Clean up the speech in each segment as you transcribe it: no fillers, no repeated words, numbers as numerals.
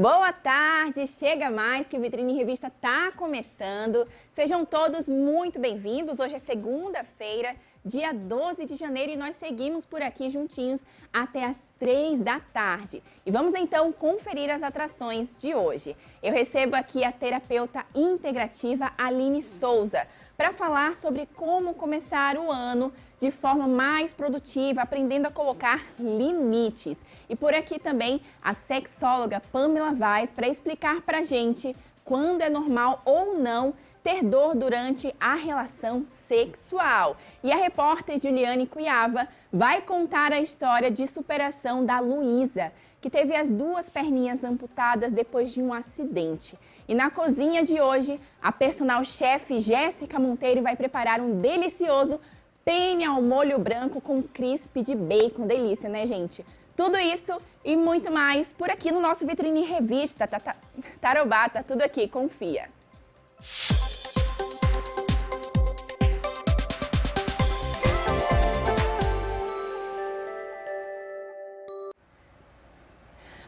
Boa tarde, chega mais que o Vitrine Revista está começando. Sejam todos muito bem-vindos. Hoje é segunda-feira, dia 12 de janeiro e nós seguimos por aqui juntinhos até as 3 da tarde. E vamos então conferir as atrações de hoje. Eu recebo aqui a terapeuta integrativa Aline Souza para falar sobre como começar o ano de forma mais produtiva, aprendendo a colocar limites. E por aqui também a sexóloga Pamela Vaz para explicar para a gente quando é normal ou não ter dor durante a relação sexual. E a repórter Juliane Cuiava vai contar a história de superação da Luísa, que teve as 2 perninhas amputadas depois de um acidente. E na cozinha de hoje, a personal chefe Jéssica Monteiro vai preparar um delicioso penne ao molho branco com crisp de bacon. Delícia, né, gente? Tudo isso e muito mais por aqui no nosso Vitrine Revista. Tarobá, tá tudo aqui, confia.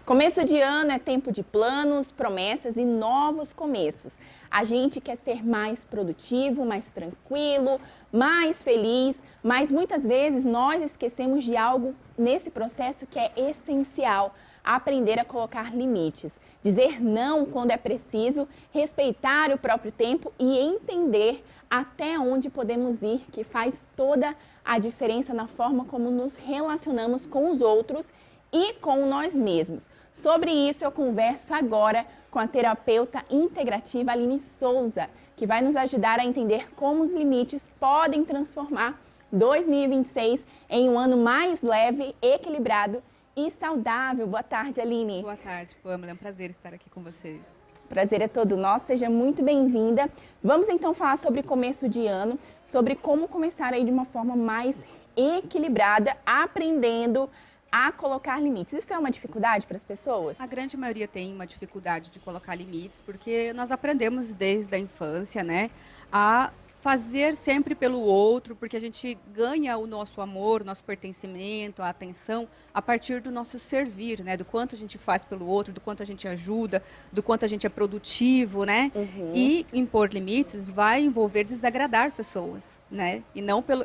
Começo de ano é tempo de planos, promessas e novos começos. A gente quer ser mais produtivo, mais tranquilo, mais feliz, mas muitas vezes nós esquecemos de algo nesse processo que é essencial: aprender a colocar limites, dizer não quando é preciso, respeitar o próprio tempo e entender até onde podemos ir, que faz toda a diferença na forma como nos relacionamos com os outros e com nós mesmos. Sobre isso eu converso agora com a terapeuta integrativa Aline Souza, que vai nos ajudar a entender como os limites podem transformar 2026 em um ano mais leve, equilibrado e saudável. Boa tarde, Aline. Boa tarde, Pamela. É um prazer estar aqui com vocês. Prazer é todo nosso, seja muito bem-vinda. Vamos então falar sobre começo de ano, sobre como começar aí de uma forma mais equilibrada, aprendendo a colocar limites. Isso é uma dificuldade para as pessoas? A grande maioria tem uma dificuldade de colocar limites, porque nós aprendemos desde a infância, né, a fazer sempre pelo outro, porque a gente ganha o nosso amor, o nosso pertencimento, a atenção, a partir do nosso servir, né, do quanto a gente faz pelo outro, do quanto a gente ajuda, do quanto a gente é produtivo, né, E impor limites vai envolver desagradar pessoas, né,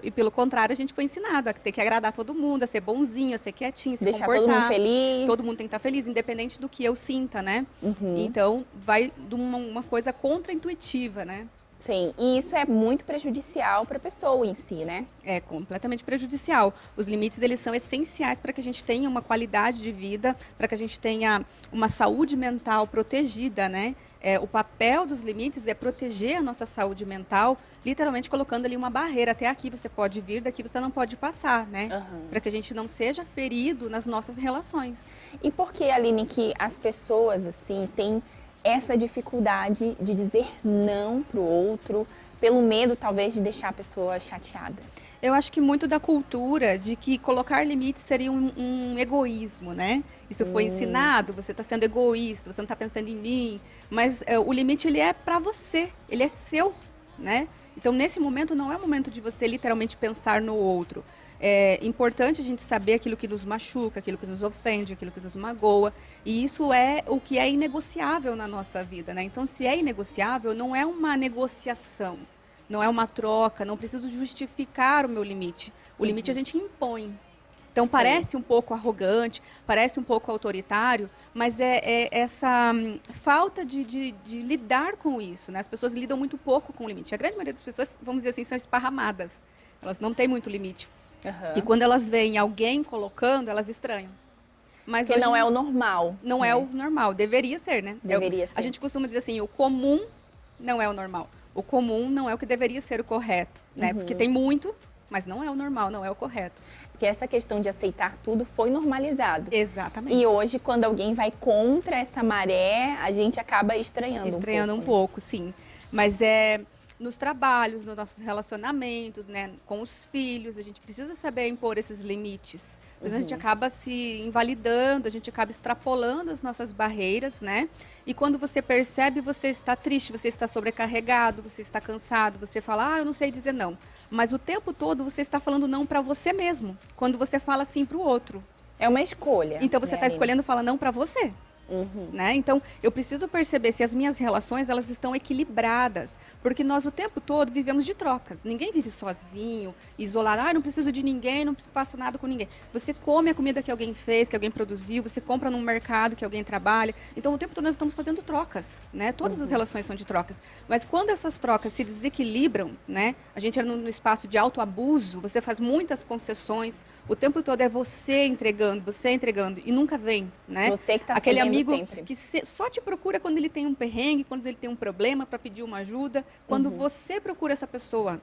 e pelo contrário, a gente foi ensinado a ter que agradar todo mundo, a ser bonzinho, a ser quietinho, se deixar comportar. todo mundo feliz. Todo mundo tem que estar feliz, independente do que eu sinta, né, Então, vai de uma coisa contraintuitiva, né. Sim, e isso é muito prejudicial para a pessoa em si, né? É completamente prejudicial. Os limites, eles são essenciais para que a gente tenha uma qualidade de vida, para que a gente tenha uma saúde mental protegida, né? O papel dos limites é proteger a nossa saúde mental, literalmente colocando ali uma barreira. Até aqui você pode vir, daqui você não pode passar, né? Para que a gente não seja ferido nas nossas relações. E por que, Aline, que as pessoas, assim, têm essa dificuldade de dizer não para o outro, pelo medo, talvez, de deixar a pessoa chateada? Eu acho que muito da cultura de que colocar limites seria um egoísmo, né? Isso foi ensinado, você está sendo egoísta, você não está pensando em mim, mas o limite, ele é para você, ele é seu, né? Então, nesse momento, não é o momento de você literalmente pensar no outro. É importante a gente saber aquilo que nos machuca, aquilo que nos ofende, aquilo que nos magoa. E isso é o que é inegociável na nossa vida, né? Então, se é inegociável, não é uma negociação, não é uma troca, não preciso justificar o meu limite. O limite a gente impõe. Então, parece um pouco arrogante, parece um pouco autoritário, mas é essa falta de lidar com isso, né? As pessoas lidam muito pouco com o limite. A grande maioria das pessoas, vamos dizer assim, são esparramadas. Elas não têm muito limite. E quando elas veem alguém colocando, elas estranham. Mas porque hoje não é o normal. Não é o normal. Deveria ser, né? Deveria ser. A gente costuma dizer assim, o comum não é o normal. O comum não é o que deveria ser o correto, né? Porque tem muito, mas não é o normal, não é o correto. Porque essa questão de aceitar tudo foi normalizado. Exatamente. E hoje, quando alguém vai contra essa maré, a gente acaba estranhando um pouco, sim. Mas nos trabalhos, nos nossos relacionamentos, né, com os filhos, a gente precisa saber impor esses limites. A gente acaba se invalidando, a gente acaba extrapolando as nossas barreiras, né? E quando você percebe, você está triste, você está sobrecarregado, você está cansado, você fala, eu não sei dizer não. Mas o tempo todo você está falando não para você mesmo, quando você fala sim para o outro. É uma escolha. Então você está escolhendo falar não para você. Né? Então, eu preciso perceber se as minhas relações elas estão equilibradas, porque nós o tempo todo vivemos de trocas. Ninguém vive sozinho, isolado. Ah, não preciso de ninguém, não faço nada com ninguém. Você come a comida que alguém fez, que alguém produziu, você compra num mercado que alguém trabalha. Então, o tempo todo nós estamos fazendo trocas, né? Todas as relações são de trocas. Mas quando essas trocas se desequilibram, né? A gente é no espaço de autoabuso, você faz muitas concessões, o tempo todo é você entregando e nunca vem, né? Você que está aquele amigo sempre. que só te procura quando ele tem um perrengue, quando ele tem um problema para pedir uma ajuda. Quando você procura essa pessoa,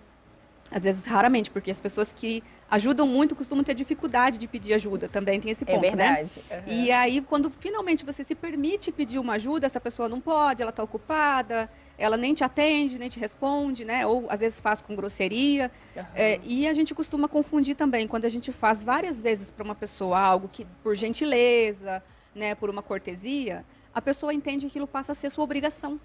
às vezes raramente, porque as pessoas que ajudam muito costumam ter dificuldade de pedir ajuda, também tem esse ponto, é verdade. Né? E aí, quando finalmente você se permite pedir uma ajuda, essa pessoa não pode, ela está ocupada, ela nem te atende, nem te responde, né? Ou às vezes faz com grosseria. E a gente costuma confundir também, quando a gente faz várias vezes para uma pessoa algo que, por gentileza, né, por uma cortesia, a pessoa entende que aquilo passa a ser sua obrigação.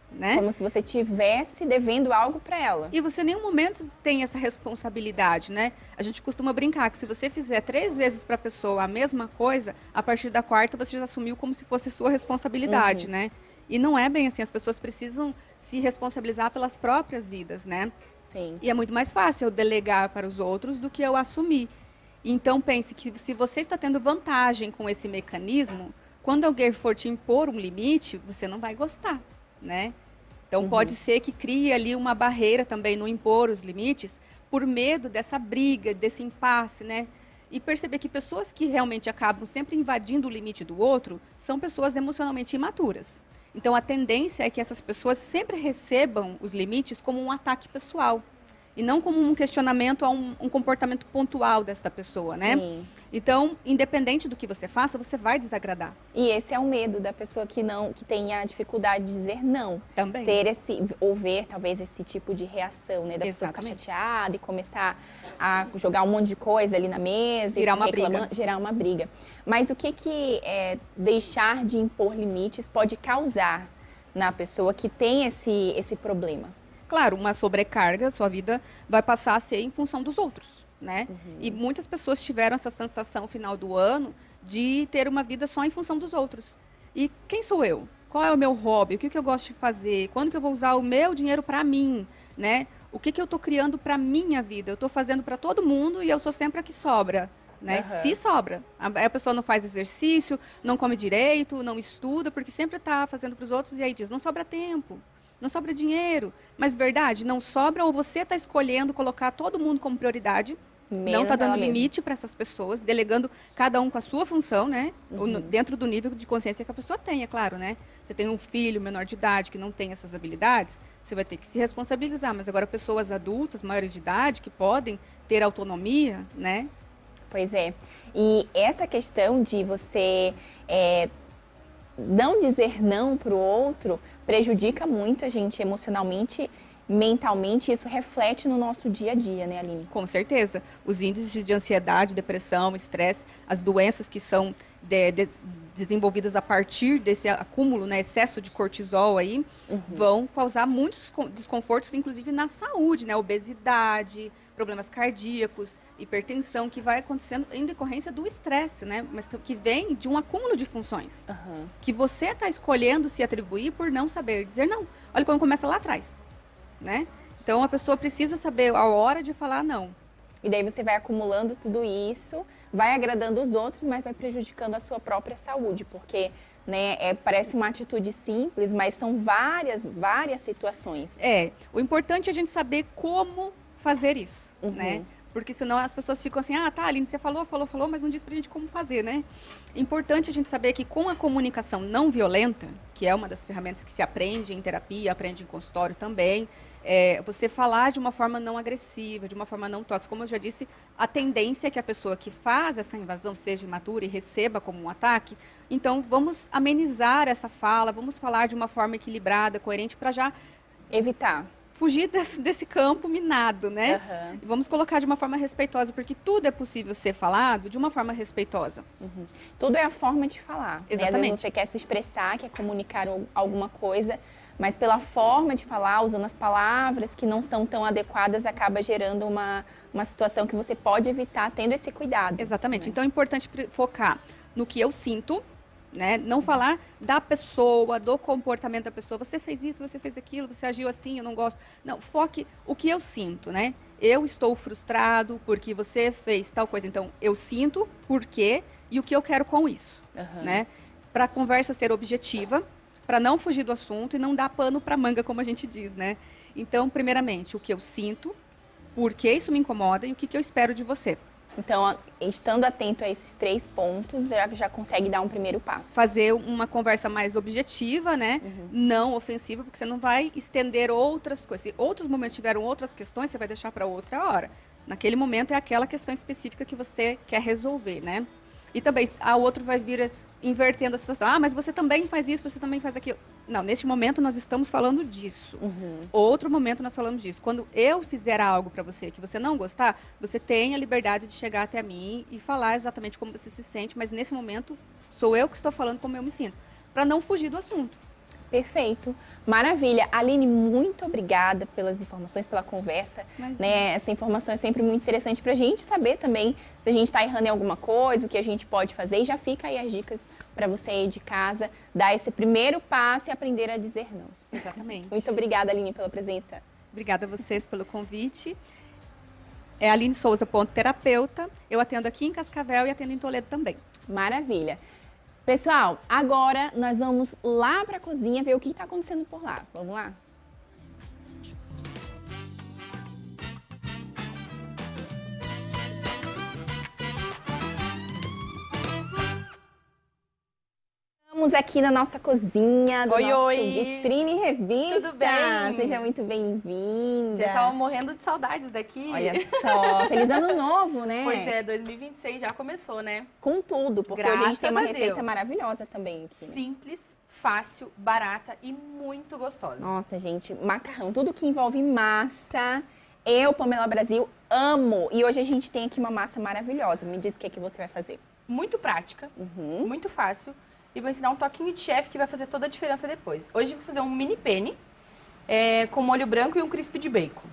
Né? Como se você estivesse devendo algo para ela. E você em nenhum momento tem essa responsabilidade, né? A gente costuma brincar que se você fizer 3 vezes para a pessoa a mesma coisa, a partir da 4ª você já assumiu como se fosse sua responsabilidade, né? E não é bem assim, as pessoas precisam se responsabilizar pelas próprias vidas, né? Sim. E é muito mais fácil eu delegar para os outros do que eu assumir. Então pense que se você está tendo vantagem com esse mecanismo, quando alguém for te impor um limite, você não vai gostar, né? Então pode ser que crie ali uma barreira também no impor os limites por medo dessa briga, desse impasse, né? E perceber que pessoas que realmente acabam sempre invadindo o limite do outro são pessoas emocionalmente imaturas. Então a tendência é que essas pessoas sempre recebam os limites como um ataque pessoal. E não como um questionamento a um comportamento pontual desta pessoa, né? Sim. Então, independente do que você faça, você vai desagradar. E esse é o medo da pessoa que tem a dificuldade de dizer não. Também. Ou ver talvez esse tipo de reação, né? Da pessoa ficar chateada e começar a jogar um monte de coisa ali na mesa. Gerar uma briga. Gerar uma briga. Mas o que deixar de impor limites pode causar na pessoa que tem esse problema? Claro, uma sobrecarga, sua vida vai passar a ser em função dos outros, né? E muitas pessoas tiveram essa sensação no final do ano de ter uma vida só em função dos outros. E quem sou eu? Qual é o meu hobby? O que eu gosto de fazer? Quando que eu vou usar o meu dinheiro para mim, né? O que eu estou criando para minha vida? Eu estou fazendo para todo mundo e eu sou sempre a que sobra, né? Se sobra. A pessoa não faz exercício, não come direito, não estuda, porque sempre está fazendo para os outros e aí diz, não sobra tempo. Não sobra dinheiro. Mas verdade, não sobra ou você está escolhendo colocar todo mundo como prioridade, não está dando limite para essas pessoas, delegando cada um com a sua função, né? Dentro do nível de consciência que a pessoa tem, é claro, né? Você tem um filho menor de idade que não tem essas habilidades, você vai ter que se responsabilizar. Mas agora pessoas adultas, maiores de idade, que podem ter autonomia, né? Pois é. E essa questão de você não dizer não para o outro prejudica muito a gente emocionalmente, mentalmente, isso reflete no nosso dia a dia, né, Aline? Com certeza. Os índices de ansiedade, depressão, estresse, as doenças que são desenvolvidas a partir desse acúmulo, né, excesso de cortisol aí, vão causar muitos desconfortos, inclusive na saúde, né, obesidade, problemas cardíacos, hipertensão, que vai acontecendo em decorrência do estresse, né, mas que vem de um acúmulo de funções, que você está escolhendo se atribuir por não saber dizer não. Olha como começa lá atrás, né? Então a pessoa precisa saber a hora de falar não. E daí você vai acumulando tudo isso, vai agradando os outros, mas vai prejudicando a sua própria saúde, porque, né, parece uma atitude simples, mas são várias situações. O importante é a gente saber como fazer isso, né? Porque senão as pessoas ficam assim, tá, Aline, você falou, mas não disse pra gente como fazer, né? Importante a gente saber que com a comunicação não violenta, que é uma das ferramentas que se aprende em terapia, aprende em consultório também, você falar de uma forma não agressiva, de uma forma não tóxica. Como eu já disse, a tendência é que a pessoa que faz essa invasão seja imatura e receba como um ataque. Então, vamos amenizar essa fala, vamos falar de uma forma equilibrada, coerente, para já evitar. Fugir desse campo minado, né? E vamos colocar de uma forma respeitosa, porque tudo é possível ser falado de uma forma respeitosa. Tudo é a forma de falar. Exatamente. Às vezes você quer se expressar, quer comunicar alguma coisa, mas pela forma de falar, usando as palavras que não são tão adequadas, acaba gerando uma situação que você pode evitar tendo esse cuidado. Exatamente. Então é importante focar no que eu sinto, né? Não falar da pessoa, do comportamento da pessoa. Você fez isso, você fez aquilo, você agiu assim, eu não gosto. Não, foque o que eu sinto, né? Eu estou frustrado porque você fez tal coisa. Então, eu sinto por quê e o que eu quero com isso, né? Para a conversa ser objetiva, para não fugir do assunto e não dar pano para manga, como a gente diz, né? Então, primeiramente, o que eu sinto, por que isso me incomoda e o que eu espero de você. Então, estando atento a esses 3 pontos, já consegue dar um primeiro passo. Fazer uma conversa mais objetiva, né? Não ofensiva, porque você não vai estender outras coisas. Se outros momentos tiveram outras questões, você vai deixar para outra hora. Naquele momento é aquela questão específica que você quer resolver, né? E também, a outro vai vir invertendo a situação. Ah, mas você também faz isso, você também faz aquilo. Não, neste momento nós estamos falando disso. Outro momento nós falamos disso. Quando eu fizer algo para você que você não gostar, você tem a liberdade de chegar até mim e falar exatamente como você se sente, mas nesse momento sou eu que estou falando como eu me sinto, para não fugir do assunto. Perfeito. Maravilha. Aline, muito obrigada pelas informações, pela conversa. Né? Essa informação é sempre muito interessante para a gente saber também se a gente está errando em alguma coisa, o que a gente pode fazer. E já fica aí as dicas para você aí de casa, dar esse primeiro passo e aprender a dizer não. Exatamente. Muito obrigada, Aline, pela presença. Obrigada a vocês pelo convite. É Aline Souza, terapeuta. Eu atendo aqui em Cascavel e atendo em Toledo também. Maravilha. Pessoal, agora nós vamos lá para a cozinha ver o que está acontecendo por lá. Vamos lá? Estamos aqui na nossa cozinha do nosso Vitrine Revista. Tudo bem? Seja muito bem-vinda. Já estava morrendo de saudades daqui. Olha só, feliz ano novo, né? Pois é, 2026 já começou, né? Com tudo, porque hoje a gente tem uma receita maravilhosa também aqui. Né? Simples, fácil, barata e muito gostosa. Nossa, gente, macarrão, tudo que envolve massa. Eu, Pamela Brasil, amo. E hoje a gente tem aqui uma massa maravilhosa. Me diz o que é que você vai fazer. Muito prática, muito fácil. E vou ensinar um toquinho de chefe que vai fazer toda a diferença depois. Hoje eu vou fazer um mini penne com molho branco e um crisp de bacon.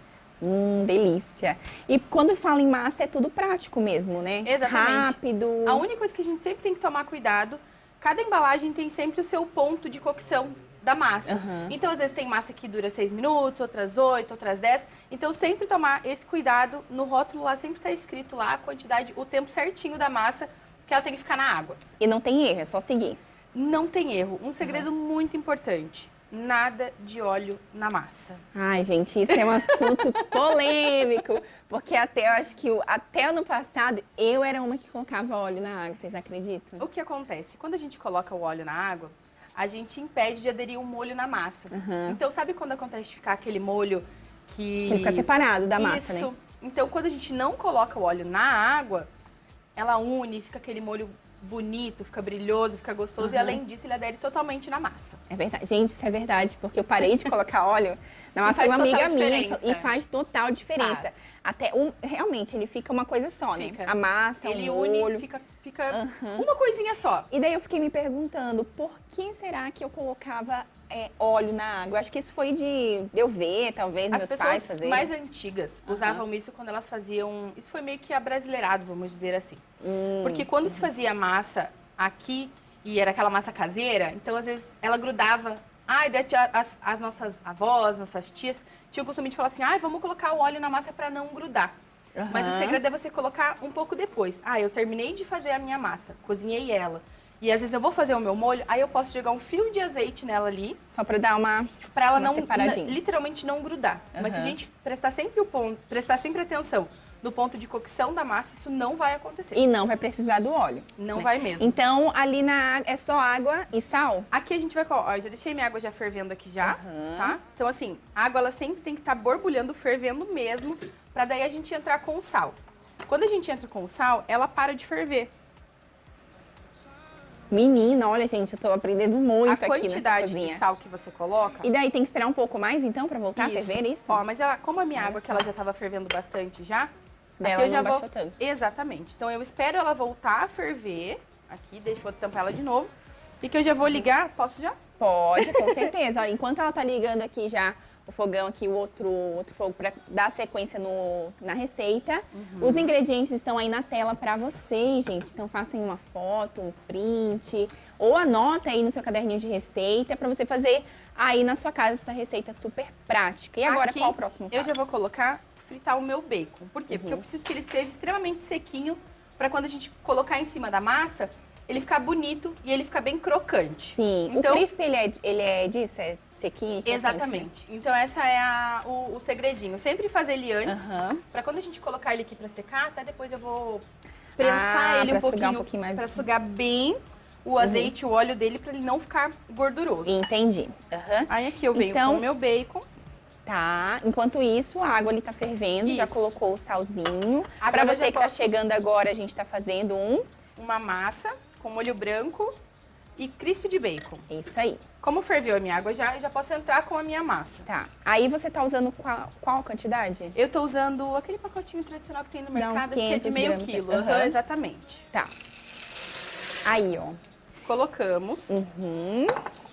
Delícia. E quando fala em massa é tudo prático mesmo, né? Exatamente. Rápido. A única coisa que a gente sempre tem que tomar cuidado, cada embalagem tem sempre o seu ponto de cocção da massa. Então, às vezes tem massa que dura 6 minutos, outras 8, outras 10. Então, sempre tomar esse cuidado. No rótulo lá sempre está escrito lá a quantidade, o tempo certinho da massa que ela tem que ficar na água. E não tem erro, é só seguir. Não tem erro. Um segredo muito importante. Nada de óleo na massa. Ai, gente, isso é um assunto polêmico. Porque eu acho que até ano passado, eu era uma que colocava óleo na água. Vocês acreditam? O que acontece? Quando a gente coloca o óleo na água, a gente impede de aderir o molho na massa. Então, sabe quando acontece de ficar aquele molho que... Ele fica separado da massa, né? Isso. Então, quando a gente não coloca o óleo na água, ela une, fica aquele molho bonito, fica brilhoso, fica gostoso e além disso ele adere totalmente na massa. É verdade. Gente, isso é verdade, porque eu parei de colocar óleo na massa de uma amiga minha e faz total diferença. Realmente, ele fica uma coisa só, fica. Né? A massa, ele o molho. Une, fica uma coisinha só. E daí eu fiquei me perguntando, por que será que eu colocava óleo na água? Acho que isso foi de eu ver, talvez, meus pais fazerem. As pessoas mais antigas usavam isso quando elas faziam... Isso foi meio que abrasileirado, vamos dizer assim. Porque quando se fazia massa aqui, e era aquela massa caseira, então às vezes ela grudava. As nossas avós, nossas tias, tinham o costume de falar assim, vamos colocar o óleo na massa para não grudar. Mas o segredo é você colocar um pouco depois. Eu terminei de fazer a minha massa, cozinhei ela. E às vezes eu vou fazer o meu molho, aí eu posso jogar um fio de azeite nela ali. Só para dar para ela literalmente não grudar. Mas se a gente prestar sempre atenção no ponto de cocção da massa, isso não vai acontecer. E não vai precisar do óleo. Não vai mesmo. Então, ali na água é só água e sal? Aqui a gente vai... Ó, já deixei minha água já fervendo aqui já, tá? Então, assim, a água ela sempre tem que estar borbulhando, fervendo mesmo, pra daí a gente entrar com o sal. Quando a gente entra com o sal, ela para de ferver. Menina, olha, gente, eu tô aprendendo muito aqui nessa cozinha. A quantidade de sal que você coloca... E daí tem que esperar um pouco mais, então, pra voltar a ferver, isso? Ó, mas como a minha água, que ela já tava fervendo bastante já... Dela eu já não baixou tanto. Exatamente. Então, eu espero ela voltar a ferver. Aqui, deixa eu tampar ela de novo. E que eu já vou ligar... Posso já? Pode, com certeza. Olha, enquanto ela tá ligando aqui já o fogão aqui, o outro fogo para dar sequência na receita. Os ingredientes estão aí na tela para vocês, gente. Então façam uma foto, um print, ou anota aí no seu caderninho de receita para você fazer aí na sua casa essa receita super prática. E agora, aqui, qual o próximo passo? Eu já vou colocar, fritar o meu bacon. Por quê? Porque eu preciso que ele esteja extremamente sequinho para quando a gente colocar em cima da massa, ele ficar bonito e ele ficar bem crocante. Sim, então, o crisp, ele é disso? É sequinho? Exatamente. Né? Então, essa é o segredinho. Sempre fazer ele antes, para quando a gente colocar ele aqui para secar, até depois eu vou prensar ele um pouquinho mais, para sugar bem o azeite, o óleo dele, para ele não ficar gorduroso. Entendi. Aí aqui eu venho com o meu bacon. Tá, enquanto isso, a água ali tá fervendo, já colocou o salzinho. Para você que tá chegando agora, a gente tá fazendo uma massa com molho branco e crisp de bacon. Isso aí. Como ferveu a minha água já, eu já posso entrar com a minha massa. Tá. Aí você tá usando qual quantidade? Eu tô usando aquele pacotinho tradicional que tem no mercado, que é de meio quilo. Exatamente. Tá. Aí, ó. Colocamos.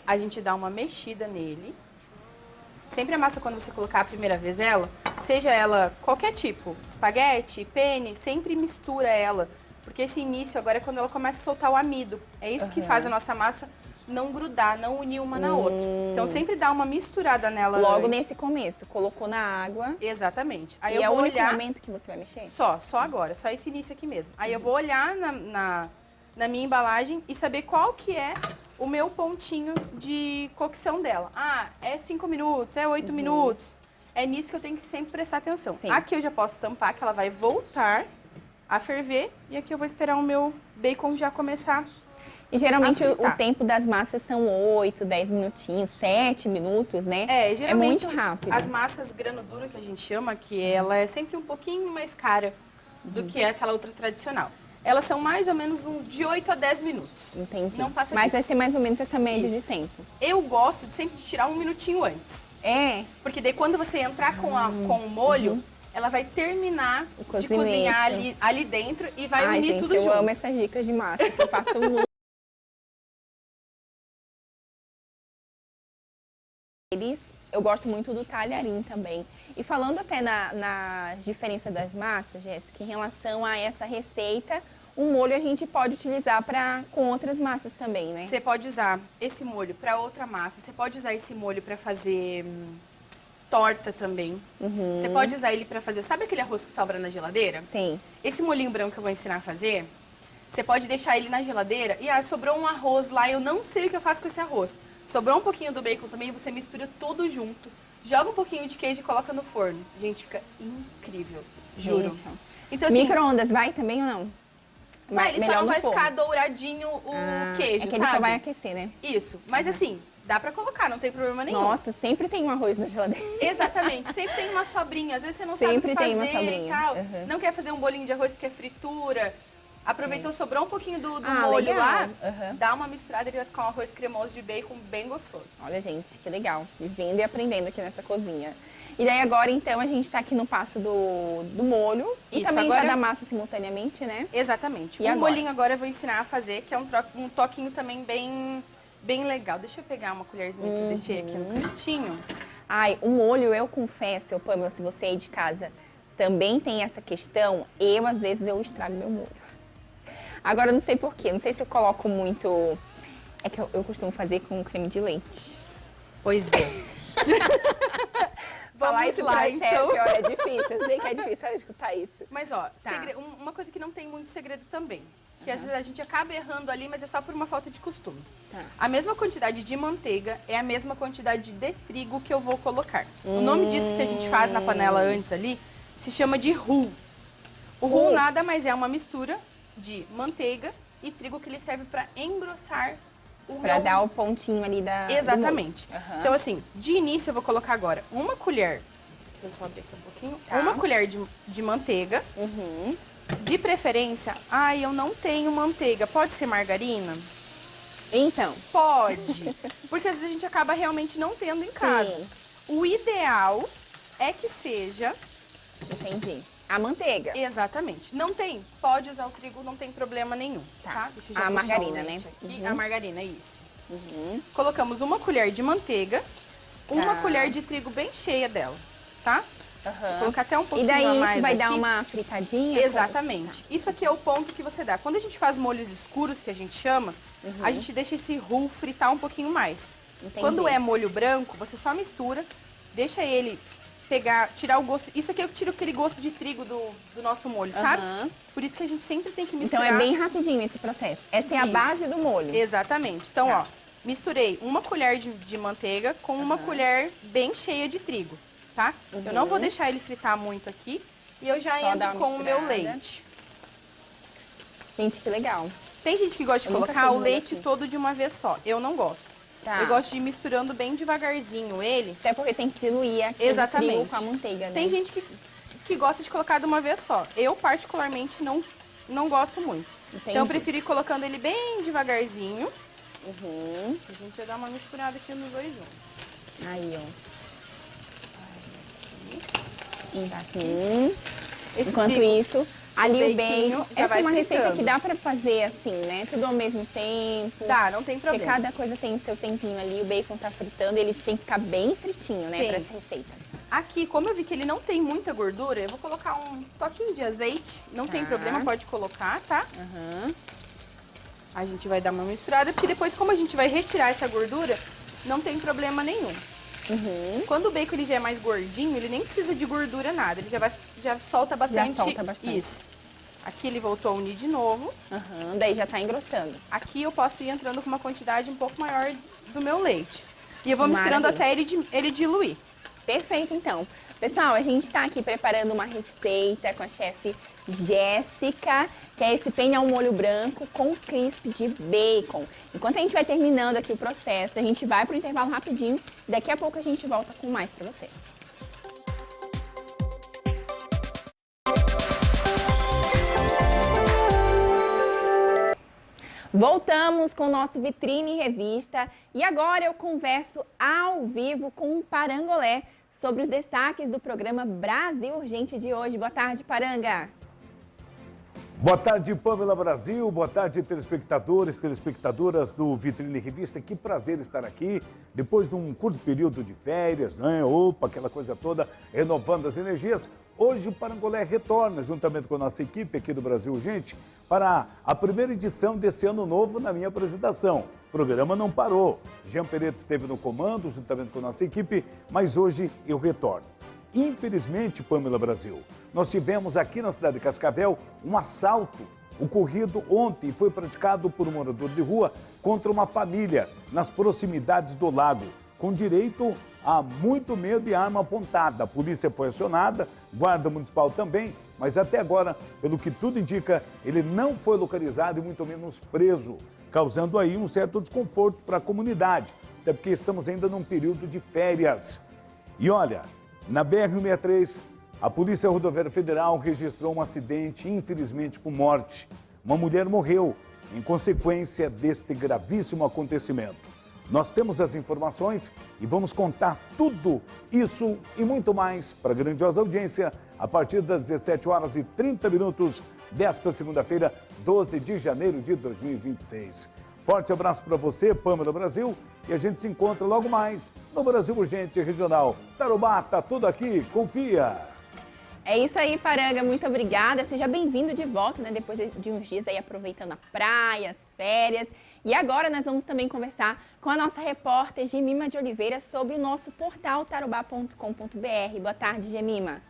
A gente dá uma mexida nele. Sempre a massa, quando você colocar a primeira vez ela, seja ela qualquer tipo, espaguete, penne, sempre mistura ela. Porque esse início agora é quando ela começa a soltar o amido. É isso que faz a nossa massa não grudar, não unir uma na outra. Então sempre dá uma misturada nela logo antes. Nesse começo, colocou na água. Exatamente. Aí eu vou olhar... o único momento que você vai mexer? Só agora, só esse início aqui mesmo. Aí eu vou olhar na minha embalagem e saber qual que é o meu pontinho de cocção dela. Ah, é 5 minutos, é 8 minutos. É nisso que eu tenho que sempre prestar atenção. Sim. Aqui eu já posso tampar, que ela vai voltar a ferver. E aqui eu vou esperar o meu bacon já começar. E geralmente o tempo das massas são 8, 10 minutinhos, 7 minutos, né? Geralmente é muito rápido. As massas grano duro, que a gente chama, que ela é sempre um pouquinho mais cara do que aquela outra tradicional. Elas são mais ou menos de 8 a 10 minutos. Entendi. Não passa Mas disso. vai ser mais ou menos essa média de tempo. Eu gosto de sempre tirar um minutinho antes. Porque daí quando você entrar com o molho, ela vai terminar de cozinhar ali dentro e vai unir tudo junto. Eu amo essas dicas de massa, que eu faço muito. Eu gosto muito do talharim também. E falando até na diferença das massas, Jéssica, em relação a essa receita, o molho a gente pode utilizar com outras massas também, né? Você pode usar esse molho para outra massa, você pode usar esse molho para fazer torta também. Você pode usar ele para fazer, sabe aquele arroz que sobra na geladeira? Sim. Esse molhinho branco que eu vou ensinar a fazer, você pode deixar ele na geladeira e sobrou um arroz lá, eu não sei o que eu faço com esse arroz. Sobrou um pouquinho do bacon também, você mistura tudo junto. Joga um pouquinho de queijo e coloca no forno. Gente, fica incrível, juro. Gente, então, assim, micro-ondas vai também ou não? Vai, ele só não vai ficar douradinho o queijo, é que ele só vai aquecer, né? Isso, mas assim, dá pra colocar, não tem problema nenhum. Nossa, sempre tem um arroz na geladeira. Exatamente, sempre tem uma sobrinha. Às vezes você não sabe o que fazer tem uma sobrinha. E tal. Não quer fazer um bolinho de arroz porque é fritura. Aproveitou, sobrou um pouquinho do molho legal. lá, dá uma misturada e ele vai ficar um arroz cremoso de bacon bem gostoso. Olha, gente, que legal. Vivendo e aprendendo aqui nessa cozinha. E daí agora, então, a gente tá aqui no passo do molho. E Isso, também agora... já da massa simultaneamente, né? Exatamente. E o molhinho agora eu vou ensinar a fazer, que é um toquinho também bem legal. Deixa eu pegar uma colherzinha que eu deixei aqui no cantinho. Ai, o molho, eu confesso, Pamela, se você aí de casa também tem essa questão, às vezes, eu estrago meu molho. Agora, eu não sei porquê, não sei se eu coloco muito... É que eu costumo fazer com creme de leite. Pois é. Falar isso pra chefe, olha, é difícil. Eu sei que é difícil escutar isso. Mas, ó, uma coisa que não tem muito segredo também. Que às vezes a gente acaba errando ali, mas é só por uma falta de costume. A mesma quantidade de manteiga é a mesma quantidade de trigo que eu vou colocar. O nome disso que a gente faz na panela antes ali se chama de roux. O roux nada mais é uma mistura de manteiga e trigo que ele serve para engrossar o Pra dar o pontinho ali da... Exatamente. Então, assim, de início eu vou colocar agora uma colher... Deixa eu só abrir aqui um pouquinho. Uma colher de manteiga. De preferência... Ai, eu não tenho manteiga. Pode ser margarina? Então. Pode. Porque às vezes a gente acaba realmente não tendo em casa. Sim. O ideal é que seja... Entendi. A manteiga. Exatamente. Não tem, pode usar o trigo, não tem problema nenhum, tá? Deixa eu já a margarina, né? Aqui. A margarina, isso. Colocamos uma colher de manteiga, uma colher de trigo bem cheia dela, tá? Vou colocar até um pouquinho a mais. E daí isso vai aqui. dar uma fritadinha? Exatamente. Isso aqui é o ponto que você dá. Quando a gente faz molhos escuros, que a gente chama, a gente deixa esse roux fritar um pouquinho mais. Entendi. Quando é molho branco, você só mistura, deixa ele pegar, tirar o gosto. Isso aqui eu tiro aquele gosto de trigo do nosso molho, sabe? Por isso que a gente sempre tem que misturar. Então é bem rapidinho esse processo. Essa é a base do molho. Exatamente. Então, ó, misturei uma colher de manteiga com uma colher bem cheia de trigo, tá? Eu não vou deixar ele fritar muito aqui e eu já Só dar entro uma com o meu misturada. leite. Gente, que legal. Tem gente que gosta de Eu nunca colocar fiz o molho leite assim. todo de uma vez só. Eu não gosto. Tá. Eu gosto de ir misturando bem devagarzinho ele. Até porque tem que diluir aqui o trigo com a manteiga, né? Tem gente que gosta de colocar de uma vez só. Eu, particularmente, não gosto muito. Entendi. Então, eu prefiro ir colocando ele bem devagarzinho. A gente vai dar uma misturada aqui nos dois juntos. Aí, ó. Tá aqui. Enquanto trigo, isso, ali o beicinho bacon. já Essa vai é uma receita fritando. que dá pra fazer assim, né? Tudo ao mesmo tempo. Dá, não tem Porque problema. cada coisa tem o seu tempinho ali. O bacon tá fritando, ele tem que ficar bem fritinho, né? Tem. Pra essa receita. Aqui, como eu vi que ele não tem muita gordura, eu vou colocar um toquinho de azeite. Não tem problema, pode colocar, tá? A gente vai dar uma misturada, porque depois, como a gente vai retirar essa gordura, não tem problema nenhum. Quando o bacon ele já é mais gordinho, ele nem precisa de gordura nada. Ele já solta bastante. Já solta bastante. Isso. Aqui ele voltou a unir de novo. Daí já tá engrossando. Aqui eu posso ir entrando com uma quantidade um pouco maior do meu leite. E eu vou misturando Maravilha. até ele diluir. Perfeito, então. Pessoal, a gente está aqui preparando uma receita com a chefe Jéssica, que é esse penne ao molho branco com crisp de bacon. Enquanto a gente vai terminando aqui o processo, a gente vai para o intervalo rapidinho. Daqui a pouco a gente volta com mais para você. Voltamos com o nosso Vitrine Revista e agora eu converso ao vivo com o Parangolé sobre os destaques do programa Brasil Urgente de hoje. Boa tarde, Paranga. Boa tarde, Pamela Brasil. Boa tarde, telespectadores, telespectadoras do Vitrine Revista. Que prazer estar aqui depois de um curto período de férias, né? Opa, aquela coisa toda, renovando as energias. Hoje o Parangolé retorna, juntamente com a nossa equipe aqui do Brasil Urgente, para a primeira edição desse ano novo na minha apresentação. O programa não parou. Jean Pereto esteve no comando, juntamente com a nossa equipe, mas hoje eu retorno. Infelizmente, Pamela Brasil, nós tivemos aqui na cidade de Cascavel um assalto ocorrido ontem. Foi praticado por um morador de rua contra uma família nas proximidades do lago, com direito a muito medo e arma apontada. A polícia foi acionada, guarda municipal também, mas até agora, pelo que tudo indica, ele não foi localizado e muito menos preso, causando aí um certo desconforto para a comunidade, até porque estamos ainda num período de férias. E olha, na BR-163, a Polícia Rodoviária Federal registrou um acidente, infelizmente com morte. Uma mulher morreu em consequência deste gravíssimo acontecimento. Nós temos as informações e vamos contar tudo isso e muito mais para a grandiosa audiência a partir das 17h30 desta segunda-feira, 12 de janeiro de 2026. Forte abraço para você, Pamela Brasil, e a gente se encontra logo mais no Brasil Urgente Regional. Tarobá, tá tudo aqui, confia! É isso aí, Paranga, muito obrigada. Seja bem-vindo de volta, né? Depois de uns dias aí aproveitando a praia, as férias. E agora nós vamos também conversar com a nossa repórter Gemima de Oliveira sobre o nosso portal tarobá.com.br. Boa tarde, Gemima.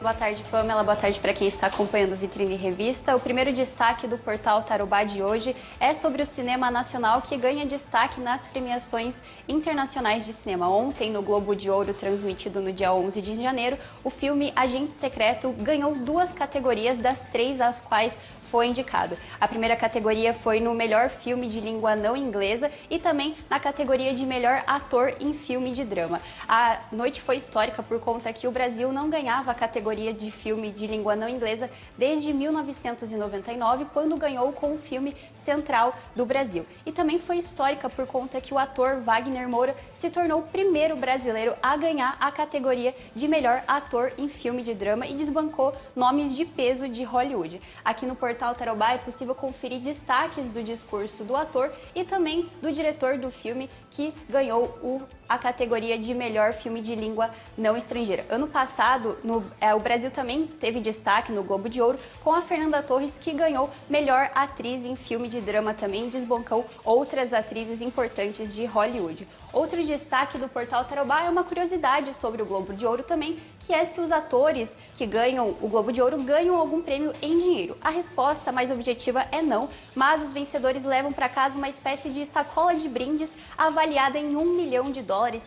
Boa tarde, Pamela. Boa tarde para quem está acompanhando o Vitrine Revista. O primeiro destaque do portal Tarobá de hoje é sobre o cinema nacional, que ganha destaque nas premiações internacionais de cinema. Ontem, no Globo de Ouro, transmitido no dia 11 de janeiro, o filme Agente Secreto ganhou 2 categorias das 3 às quais foi indicado. A primeira categoria foi no melhor filme de língua não inglesa e também na categoria de melhor ator em filme de drama. A noite foi histórica por conta que o Brasil não ganhava a categoria de filme de língua não inglesa desde 1999, quando ganhou com o filme Central do Brasil. E também foi histórica por conta que o ator Wagner Moura se tornou o primeiro brasileiro a ganhar a categoria de melhor ator em filme de drama e desbancou nomes de peso de Hollywood. Aqui no portal portal Tarobá é possível conferir destaques do discurso do ator e também do diretor do filme, que ganhou a categoria de melhor filme de língua não estrangeira. Ano passado, o Brasil também teve destaque no Globo de Ouro com a Fernanda Torres, que ganhou melhor atriz em filme de drama também, desbancou outras atrizes importantes de Hollywood. Outro destaque do portal Tarobá é uma curiosidade sobre o Globo de Ouro também, que é se os atores que ganham o Globo de Ouro ganham algum prêmio em dinheiro. A resposta mais objetiva é não, mas os vencedores levam para casa uma espécie de sacola de brindes avaliada em $1 milhão,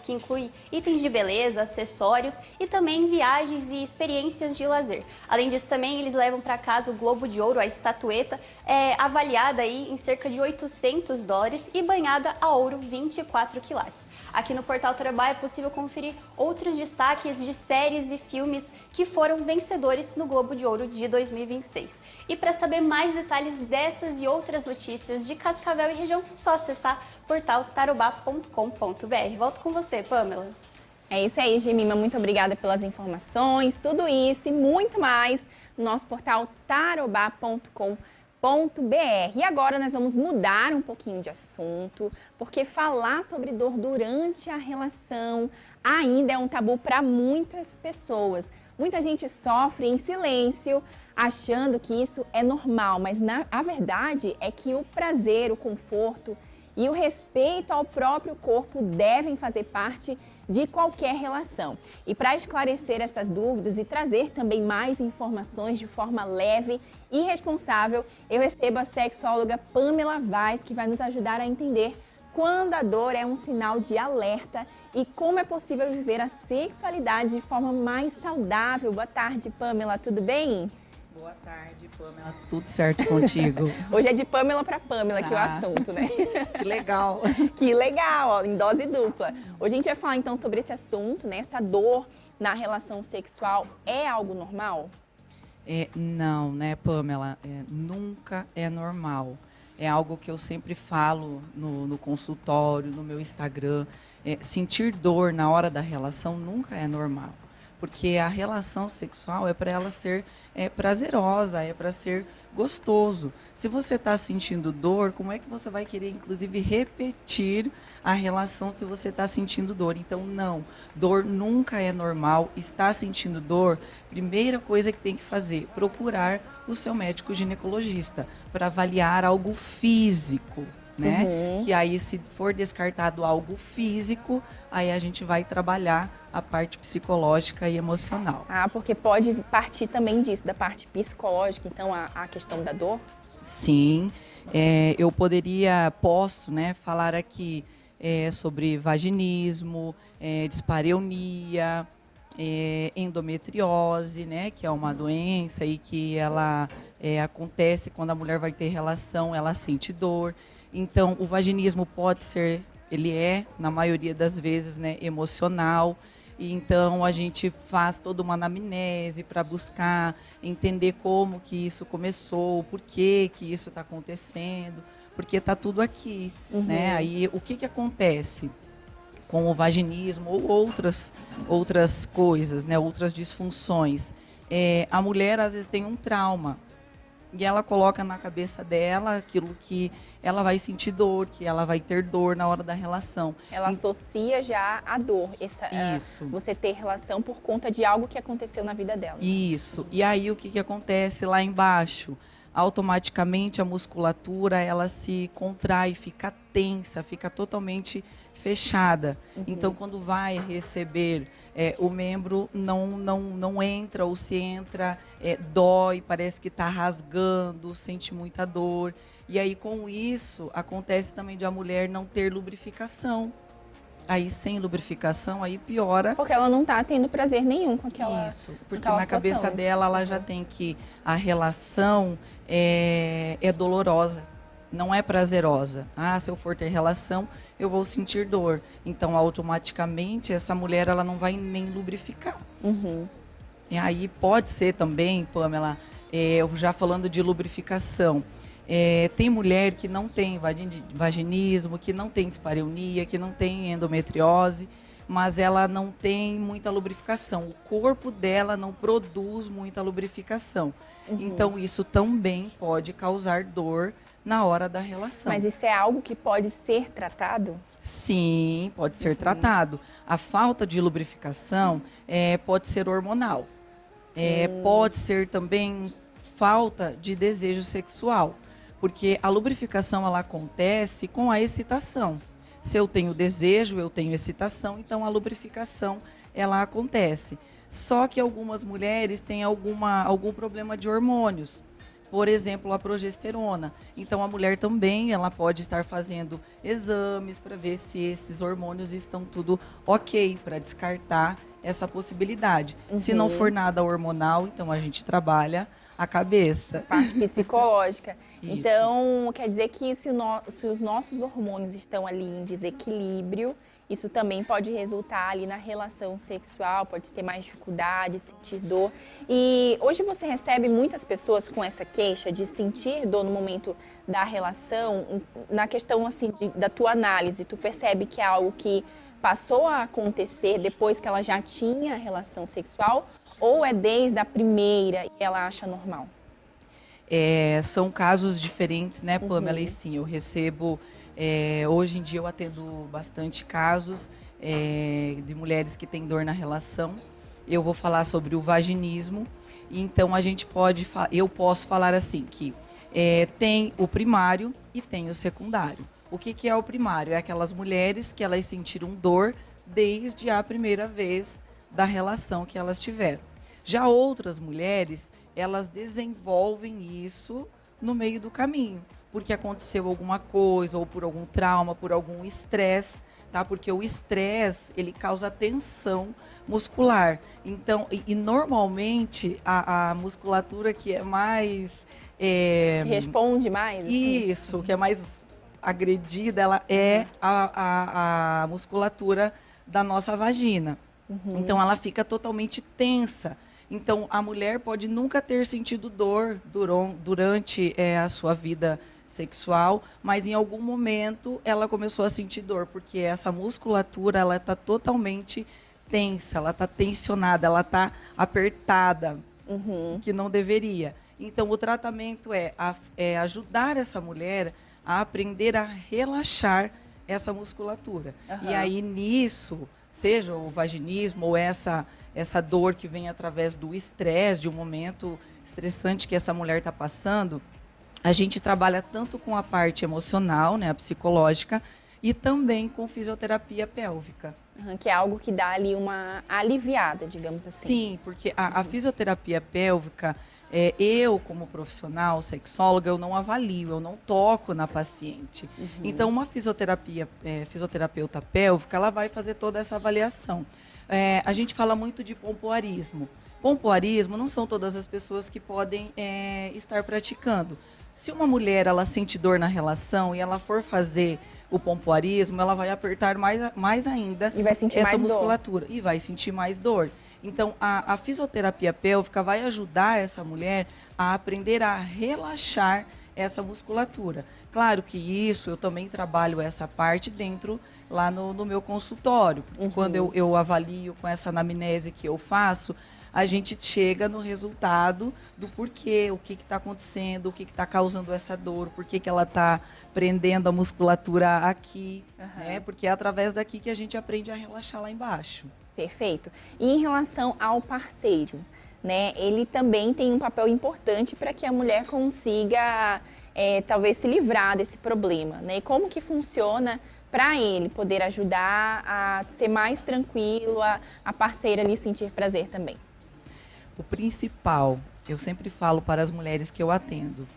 que inclui itens de beleza, acessórios e também viagens e experiências de lazer. Além disso, também eles levam para casa o Globo de Ouro, a estatueta, avaliada aí em cerca de $800 e banhada a ouro 24 quilates. Aqui no portal Tarobá é possível conferir outros destaques de séries e filmes que foram vencedores no Globo de Ouro de 2026. E para saber mais detalhes dessas e outras notícias de Cascavel e região, é só acessar portaltarobá.com.br. Volto com você, Pamela. É isso aí, Gemima. Muito obrigada pelas informações, tudo isso e muito mais no nosso portal tarobá.com.br. E agora nós vamos mudar um pouquinho de assunto, porque falar sobre dor durante a relação ainda é um tabu para muitas pessoas. Muita gente sofre em silêncio, achando que isso é normal, mas a verdade é que o prazer, o conforto e o respeito ao próprio corpo devem fazer parte de qualquer relação. E para esclarecer essas dúvidas e trazer também mais informações de forma leve e responsável, eu recebo a sexóloga Pamela Vaz, que vai nos ajudar a entender quando a dor é um sinal de alerta e como é possível viver a sexualidade de forma mais saudável. Boa tarde, Pamela, tudo bem? Boa tarde, Pamela. Tudo certo contigo? Hoje é de Pamela para Pamela aqui o assunto, né? Que legal. Que legal, ó, em dose dupla. Hoje a gente vai falar então sobre esse assunto, né? Essa dor na relação sexual é algo normal? Não, né, Pamela? Nunca é normal. É algo que eu sempre falo no consultório, no meu Instagram. Sentir dor na hora da relação nunca é normal. Porque a relação sexual é para ela ser prazerosa, é para ser gostoso. Se você está sentindo dor, como é que você vai querer, inclusive, repetir a relação se você está sentindo dor? Então, não, dor nunca é normal. Está sentindo dor, primeira coisa que tem que fazer, procurar o seu médico ginecologista para avaliar algo físico. Né? Que aí, se for descartado algo físico, aí a gente vai trabalhar a parte psicológica e emocional. Ah, porque pode partir também disso, da parte psicológica, então, a questão da dor? Sim, eu posso, né, falar aqui sobre vaginismo, dispareunia, endometriose, né, que é uma doença e que ela acontece quando a mulher vai ter relação, ela sente dor. Então, o vaginismo pode ser, na maioria das vezes, né, emocional. E então, a gente faz toda uma anamnese para buscar entender como que isso começou, por que isso está acontecendo, porque está tudo aqui. Né? Aí, o que acontece com o vaginismo ou outras coisas, né, outras disfunções? A mulher, às vezes, tem um trauma. E ela coloca na cabeça dela aquilo que ela vai sentir dor, que ela vai ter dor na hora da relação. Ela associa já a dor, você ter relação por conta de algo que aconteceu na vida dela. Isso. E aí o que acontece lá embaixo? Automaticamente a musculatura ela se contrai, fica tensa, fica totalmente fechada. Então, quando vai receber, o membro não entra, ou se entra, dói, parece que está rasgando, sente muita dor. E aí, com isso, acontece também de a mulher não ter lubrificação. Aí, sem lubrificação, aí piora. Porque ela não está tendo prazer nenhum com aquela Isso, porque na cabeça dela, ela já tem que a relação é dolorosa, não é prazerosa. Ah, se eu for ter relação, eu vou sentir dor. Então, automaticamente, essa mulher ela não vai nem lubrificar. E aí pode ser também, Pamela, já falando de lubrificação, tem mulher que não tem vaginismo, que não tem dispareunia, que não tem endometriose, mas ela não tem muita lubrificação. O corpo dela não produz muita lubrificação. Então, isso também pode causar dor na hora da relação. Mas isso é algo que pode ser tratado? Sim, pode ser tratado. A falta de lubrificação pode ser hormonal. Pode ser também falta de desejo sexual. Porque a lubrificação ela acontece com a excitação. Se eu tenho desejo, eu tenho excitação, então a lubrificação ela acontece. Só que algumas mulheres têm algum problema de hormônios. Por exemplo, a progesterona. Então, a mulher também ela pode estar fazendo exames para ver se esses hormônios estão tudo ok, para descartar essa possibilidade. Se não for nada hormonal, então a gente trabalha a cabeça. Parte psicológica. Isso. Então, quer dizer que se os nossos hormônios estão ali em desequilíbrio, isso também pode resultar ali na relação sexual, pode ter mais dificuldade, sentir dor. E hoje você recebe muitas pessoas com essa queixa de sentir dor no momento da relação. Na questão assim da tua análise, tu percebe que é algo que passou a acontecer depois que ela já tinha relação sexual? Ou é desde a primeira e ela acha normal? São casos diferentes, né, Pamela? E sim, eu recebo... hoje em dia eu atendo bastante casos de mulheres que têm dor na relação. Eu vou falar sobre o vaginismo. Então, eu posso falar assim, que tem o primário e tem o secundário. O que é o primário? É aquelas mulheres que elas sentiram dor desde a primeira vez da relação que elas tiveram. Já outras mulheres, elas desenvolvem isso no meio do caminho, porque aconteceu alguma coisa, ou por algum trauma, por algum estresse, tá? Porque o estresse, ele causa tensão muscular. Então, e normalmente, a musculatura que é mais... responde mais? Assim? Isso, que é mais agredida, ela é a musculatura da nossa vagina. Então, ela fica totalmente tensa. Então, a mulher pode nunca ter sentido dor durante a sua vida sexual, mas em algum momento ela começou a sentir dor, porque essa musculatura ela está totalmente tensa, ela está tensionada, ela está apertada, que não deveria. Então, o tratamento é ajudar essa mulher a aprender a relaxar essa musculatura. E aí, nisso, seja o vaginismo ou essa dor que vem através do estresse, de um momento estressante que essa mulher está passando, a gente trabalha tanto com a parte emocional, né, a psicológica, e também com fisioterapia pélvica. Que é algo que dá ali uma aliviada, digamos assim. Sim, porque a fisioterapia pélvica, eu como profissional, sexóloga, eu não avalio, eu não toco na paciente. Então, uma fisioterapeuta pélvica, ela vai fazer toda essa avaliação. A gente fala muito de pompoarismo. Pompoarismo não são todas as pessoas que podem estar praticando. Se uma mulher ela sente dor na relação e ela for fazer o pompoarismo, ela vai apertar mais ainda e vai sentir essa mais musculatura dor. E vai sentir mais dor. Então, a fisioterapia pélvica vai ajudar essa mulher a aprender a relaxar essa musculatura. Claro que isso, eu também trabalho essa parte dentro lá no meu consultório, porque quando eu avalio com essa anamnese que eu faço, a gente chega no resultado do porquê, o que está acontecendo, o que está causando essa dor, por que ela está prendendo a musculatura aqui, né? Porque é através daqui que a gente aprende a relaxar lá embaixo. Perfeito. E em relação ao parceiro, né? Ele também tem um papel importante para que a mulher consiga, talvez, se livrar desse problema, né? E como que funciona para ele poder ajudar a ser mais tranquilo, a parceira ali sentir prazer também? O principal, eu sempre falo para as mulheres que eu atendo,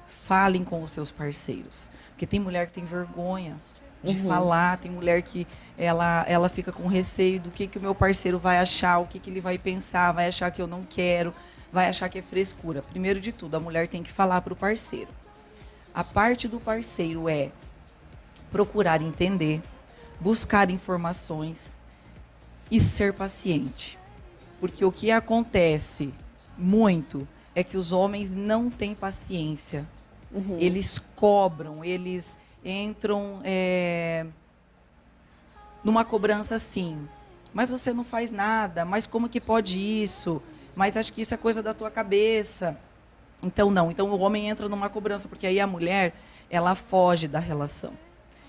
falem com os seus parceiros. Porque tem mulher que tem vergonha de falar, tem mulher que ela fica com receio do que o meu parceiro vai achar, o que ele vai pensar, vai achar que eu não quero, vai achar que é frescura. Primeiro de tudo, a mulher tem que falar para o parceiro. A parte do parceiro é procurar entender, buscar informações e ser paciente. Porque o que acontece muito é que os homens não têm paciência. Eles cobram, eles entram numa cobrança assim. Mas você não faz nada, mas como que pode isso? Mas acho que isso é coisa da tua cabeça. Então, não. Então, o homem entra numa cobrança, porque aí a mulher, ela foge da relação.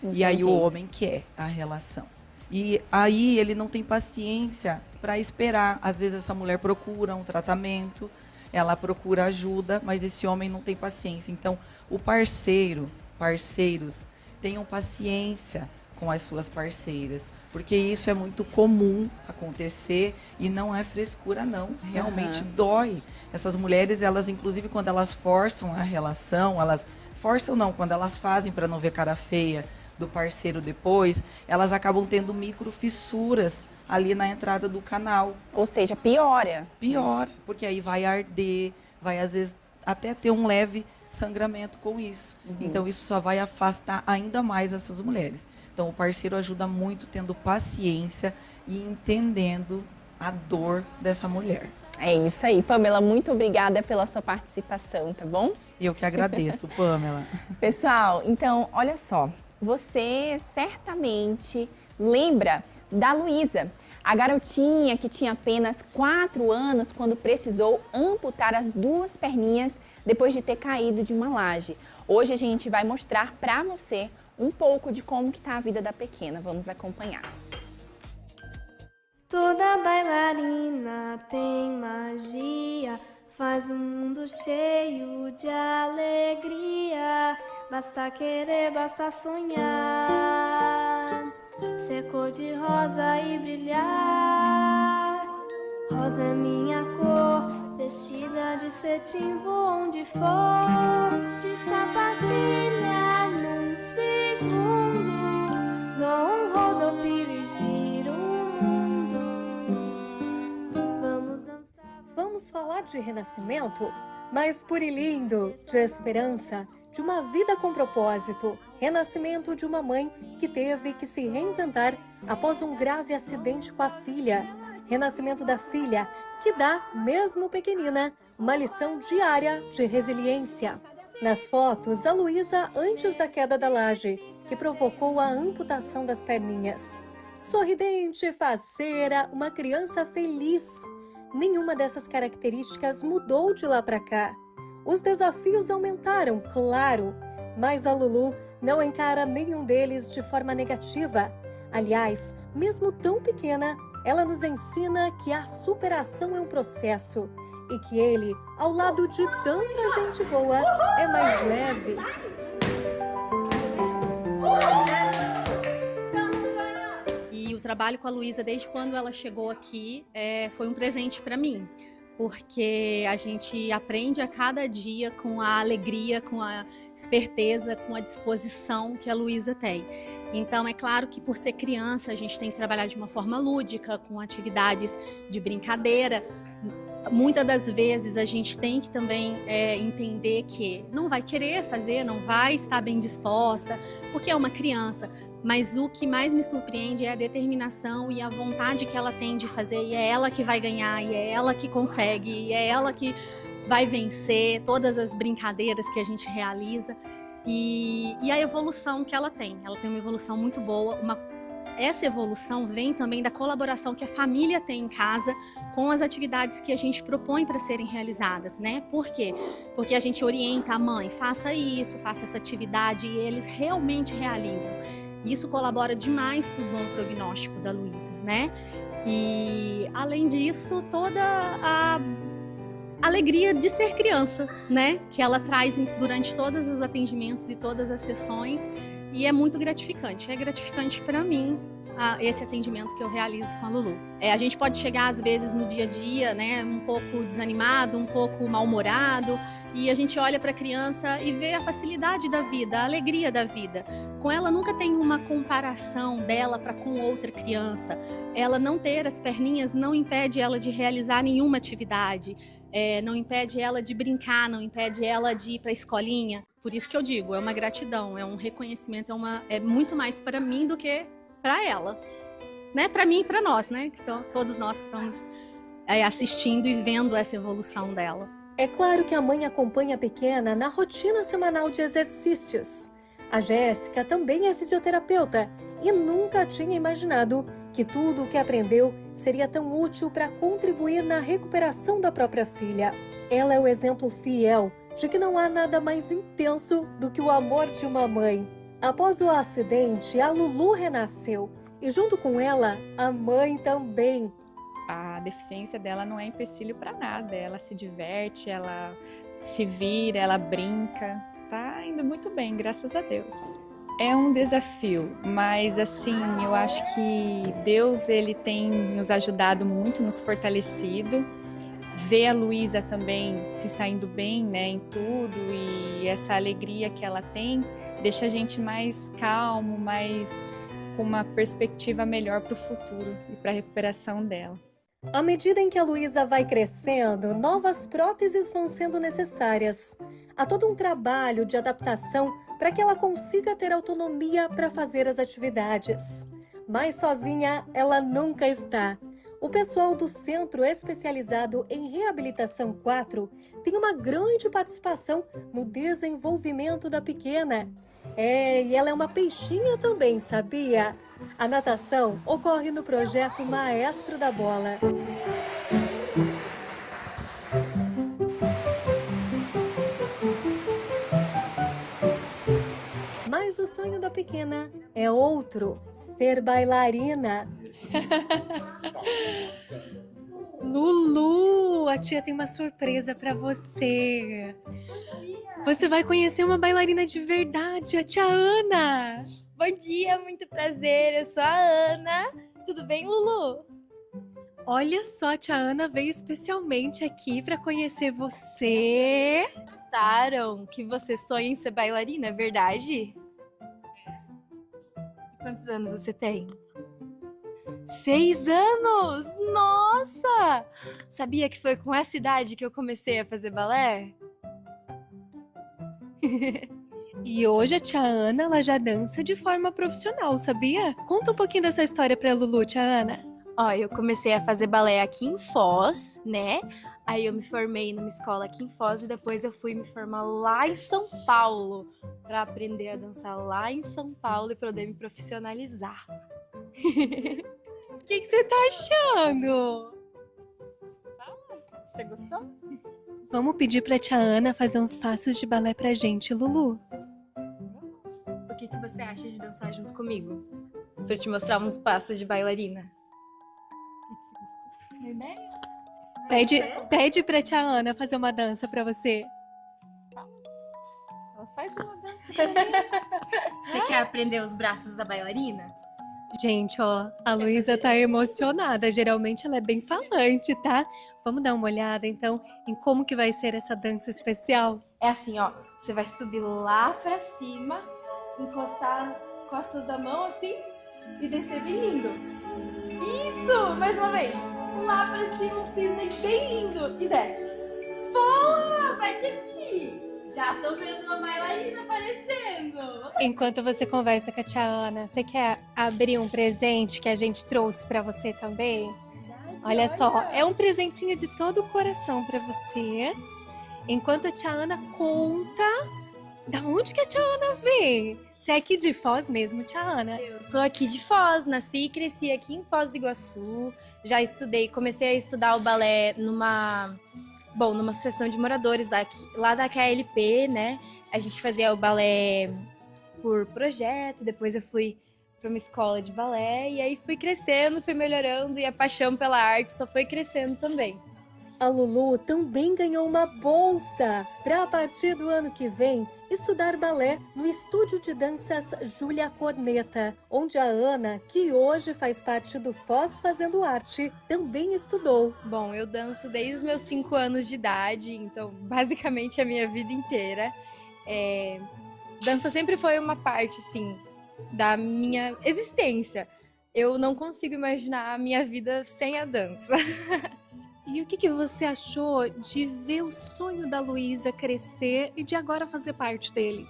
Entendi. E aí o homem quer a relação. E aí ele não tem paciência para esperar. Às vezes essa mulher procura um tratamento, ela procura ajuda, mas esse homem não tem paciência. Então, o parceiros, tenham paciência com as suas parceiras, porque isso é muito comum acontecer e não é frescura, não. Realmente dói. Essas mulheres, elas, inclusive, quando elas forçam a relação, elas forçam não, quando elas fazem para não ver cara feia do parceiro depois, elas acabam tendo microfissuras ali na entrada do canal. Ou seja, piora. Pior, porque aí vai arder, vai às vezes até ter um leve sangramento com isso. Então isso só vai afastar ainda mais essas mulheres. Então o parceiro ajuda muito tendo paciência e entendendo a dor dessa mulher. É isso aí, Pamela, muito obrigada pela sua participação, tá bom? Eu que agradeço, Pamela. Pessoal, então, olha só, você certamente lembra da Luísa, a garotinha que tinha apenas 4 anos quando precisou amputar as 2 perninhas depois de ter caído de uma laje. Hoje a gente vai mostrar para você um pouco de como que tá a vida da pequena. Vamos acompanhar. Toda bailarina tem magia, faz um mundo cheio de alegria. Basta querer, basta sonhar, ser cor de rosa e brilhar. Rosa é minha cor, vestida de cetim, vou onde for, de sapatilha num segundo, dou um rodopio e giro o mundo. Vamos dançar. Vamos falar de renascimento, mas puro e lindo, de esperança, de uma vida com propósito. Renascimento de uma mãe que teve que se reinventar após um grave acidente com a filha. Renascimento da filha, que dá, mesmo pequenina, uma lição diária de resiliência. Nas fotos, a Luísa antes da queda da laje, que provocou a amputação das perninhas. Sorridente, faceira, uma criança feliz. Nenhuma dessas características mudou de lá para cá. Os desafios aumentaram, claro, mas a Lulu não encara nenhum deles de forma negativa. Aliás, mesmo tão pequena, ela nos ensina que a superação é um processo e que ele, ao lado de tanta gente boa, é mais leve. E o trabalho com a Luísa, desde quando ela chegou aqui, foi um presente para mim. Porque a gente aprende a cada dia com a alegria, com a esperteza, com a disposição que a Luísa tem. Então, é claro que por ser criança, a gente tem que trabalhar de uma forma lúdica, com atividades de brincadeira. Muitas das vezes a gente tem que também entender que não vai querer fazer, não vai estar bem disposta, porque é uma criança. Mas o que mais me surpreende é a determinação e a vontade que ela tem de fazer. E é ela que vai ganhar, e é ela que consegue, e é ela que vai vencer todas as brincadeiras que a gente realiza. E a evolução que ela tem. Ela tem uma evolução muito boa, essa evolução vem também da colaboração que a família tem em casa com as atividades que a gente propõe para serem realizadas, né? Por quê? Porque a gente orienta a mãe, faça isso, faça essa atividade, e eles realmente realizam. Isso colabora demais para o bom prognóstico da Luísa, né? E, além disso, toda a alegria de ser criança, né? Que ela traz durante todos os atendimentos e todas as sessões. E é muito gratificante. É gratificante para mim esse atendimento que eu realizo com a Lulu. A gente pode chegar, às vezes, no dia a dia, né, um pouco desanimado, um pouco mal-humorado, e a gente olha para a criança e vê a facilidade da vida, a alegria da vida. Com ela nunca tem uma comparação dela para com outra criança. Ela não ter as perninhas não impede ela de realizar nenhuma atividade, não impede ela de brincar, não impede ela de ir para a escolinha. Por isso que eu digo, é uma gratidão, é um reconhecimento, é muito mais para mim do que para ela, né? Para mim e para nós, né? Então, todos nós que estamos assistindo e vendo essa evolução dela. É claro que a mãe acompanha a pequena na rotina semanal de exercícios. A Jéssica também é fisioterapeuta e nunca tinha imaginado que tudo o que aprendeu seria tão útil para contribuir na recuperação da própria filha. Ela é o exemplo fiel de que não há nada mais intenso do que o amor de uma mãe. Após o acidente, a Lulu renasceu e junto com ela, a mãe também. A deficiência dela não é empecilho para nada, ela se diverte, ela se vira, ela brinca, tá indo muito bem, graças a Deus. É um desafio, mas assim, eu acho que Deus ele tem nos ajudado muito, nos fortalecido. Ver a Luísa também se saindo bem, né, em tudo, e essa alegria que ela tem deixa a gente mais calmo, mais com uma perspectiva melhor para o futuro e para a recuperação dela. À medida em que a Luísa vai crescendo, novas próteses vão sendo necessárias. Há todo um trabalho de adaptação para que ela consiga ter autonomia para fazer as atividades. Mas sozinha ela nunca está. O pessoal do Centro Especializado em Reabilitação 4 tem uma grande participação no desenvolvimento da pequena. E ela é uma peixinha também, sabia? A natação ocorre no projeto Maestro da Bola. Mas o sonho da pequena é outro, ser bailarina. Lulu, a tia tem uma surpresa pra você. Você vai conhecer uma bailarina de verdade, a tia Ana. Bom dia, muito prazer, eu sou a Ana. Tudo bem, Lulu? Olha só, a tia Ana veio especialmente aqui pra conhecer você. Gostaram que você sonha em ser bailarina, é verdade? Quantos anos você tem? 6 anos! Nossa! Sabia que foi com essa idade que eu comecei a fazer balé? E hoje a tia Ana ela já dança de forma profissional, sabia? Conta um pouquinho da sua história pra Lulu, tia Ana. Ó, eu comecei a fazer balé aqui em Foz, né? Aí eu me formei numa escola aqui em Foz e depois eu fui me formar lá em São Paulo pra aprender a dançar lá em São Paulo e poder me profissionalizar. O que você tá achando? Você gostou? Vamos pedir pra tia Ana fazer uns passos de balé pra gente, Lulu. O que você acha de dançar junto comigo? Pra eu te mostrar uns passos de bailarina. O que você gostou? Pede pra tia Ana fazer uma dança pra você. Ela faz uma dança pra mim. Você quer aprender os braços da bailarina? Gente, ó, a Luísa tá emocionada. Geralmente ela é bem falante, tá? Vamos dar uma olhada, então, em como que vai ser essa dança especial? É assim, ó. Você vai subir lá pra cima, encostar as costas da mão, assim, e descer bem lindo. Isso! Mais uma vez. Lá pra cima, um cisne bem lindo. E desce. Boa! Bate aqui. Já tô vendo uma bailarina aparecendo. Enquanto você conversa com a tia Ana, você quer abrir um presente que a gente trouxe pra você também? Olha só, é um presentinho de todo o coração pra você. Enquanto a tia Ana conta, da onde que a tia Ana vem? Você é aqui de Foz mesmo, tia Ana? Eu sou aqui de Foz, nasci e cresci aqui em Foz do Iguaçu. Já estudei, comecei a estudar o balé numa associação de moradores lá da KLP, né? A gente fazia o balé por projeto, depois eu fui para uma escola de balé e aí fui crescendo, fui melhorando e a paixão pela arte só foi crescendo também. A Lulu também ganhou uma bolsa para, a partir do ano que vem, estudar balé no Estúdio de Danças Júlia Corneta, onde a Ana, que hoje faz parte do Foz Fazendo Arte, também estudou. Bom, eu danço desde os meus 5 anos de idade, então basicamente a minha vida inteira. Dança sempre foi uma parte, assim, da minha existência. Eu não consigo imaginar a minha vida sem a dança. E o que você achou de ver o sonho da Luísa crescer e de agora fazer parte dele?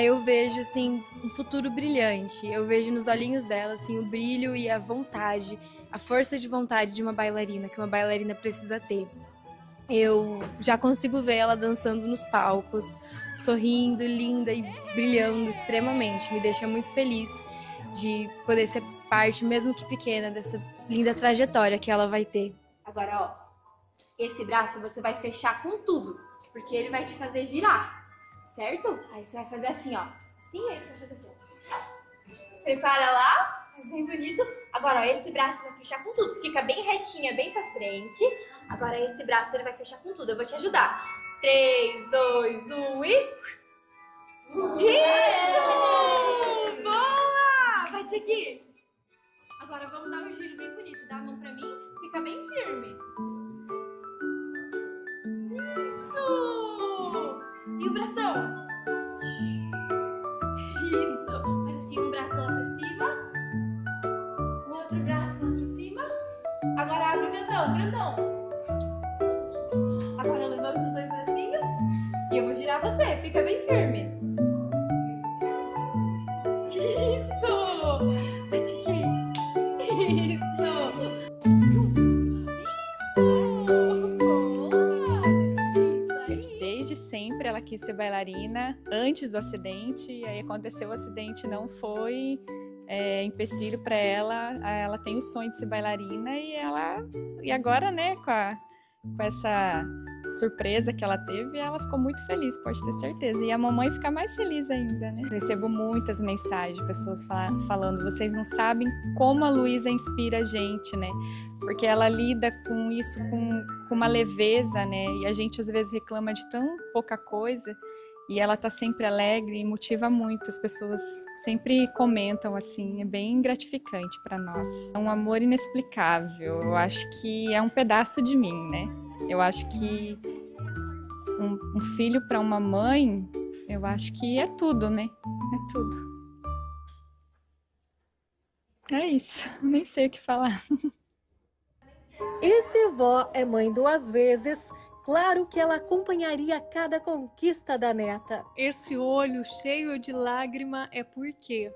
Eu vejo, assim, um futuro brilhante. Eu vejo nos olhinhos dela, assim, o brilho e a vontade, a força de vontade de uma bailarina, que uma bailarina precisa ter. Eu já consigo ver ela dançando nos palcos, sorrindo, linda e brilhando extremamente. Me deixa muito feliz. de poder ser parte, mesmo que pequena, dessa linda trajetória que ela vai ter. Agora, ó, esse braço você vai fechar com tudo, porque ele vai te fazer girar, certo? Aí você vai fazer assim, ó. Assim, aí você vai fazer assim, ó. Prepara lá, faz bem bonito. Agora, ó, esse braço vai fechar com tudo. Fica bem retinha, bem pra frente. Agora, esse braço ele vai fechar com tudo. Eu vou te ajudar. 3, 2, 1 e... Isso! Boa! Bate aqui. Agora vamos dar um giro bem bonito. Dá a mão pra mim. Fica bem firme. Isso! E o bração? Isso! Faz assim, um braço lá pra cima. O outro braço lá pra cima. Agora abre o grandão, grandão. Agora levanta os dois bracinhos. E eu vou girar você. Fica bem firme. Isso! Bate aqui. Desde sempre ela quis ser bailarina, antes do acidente, e aí aconteceu o acidente, não foi empecilho para ela. Ela tem o sonho de ser bailarina e agora, né, com essa surpresa que ela teve, ela ficou muito feliz, pode ter certeza. E a mamãe fica mais feliz ainda, né? Recebo muitas mensagens de pessoas falando, vocês não sabem como a Luísa inspira a gente, né? Porque ela lida com isso com uma leveza, né? E a gente às vezes reclama de tão pouca coisa e ela tá sempre alegre e motiva muito. As pessoas sempre comentam assim, é bem gratificante para nós. É um amor inexplicável, eu acho que é um pedaço de mim, né? Eu acho que um filho para uma mãe, eu acho que é tudo, né? É tudo. É isso, nem sei o que falar. E se vó é mãe 2 vezes, claro que ela acompanharia cada conquista da neta. Esse olho cheio de lágrima é por quê?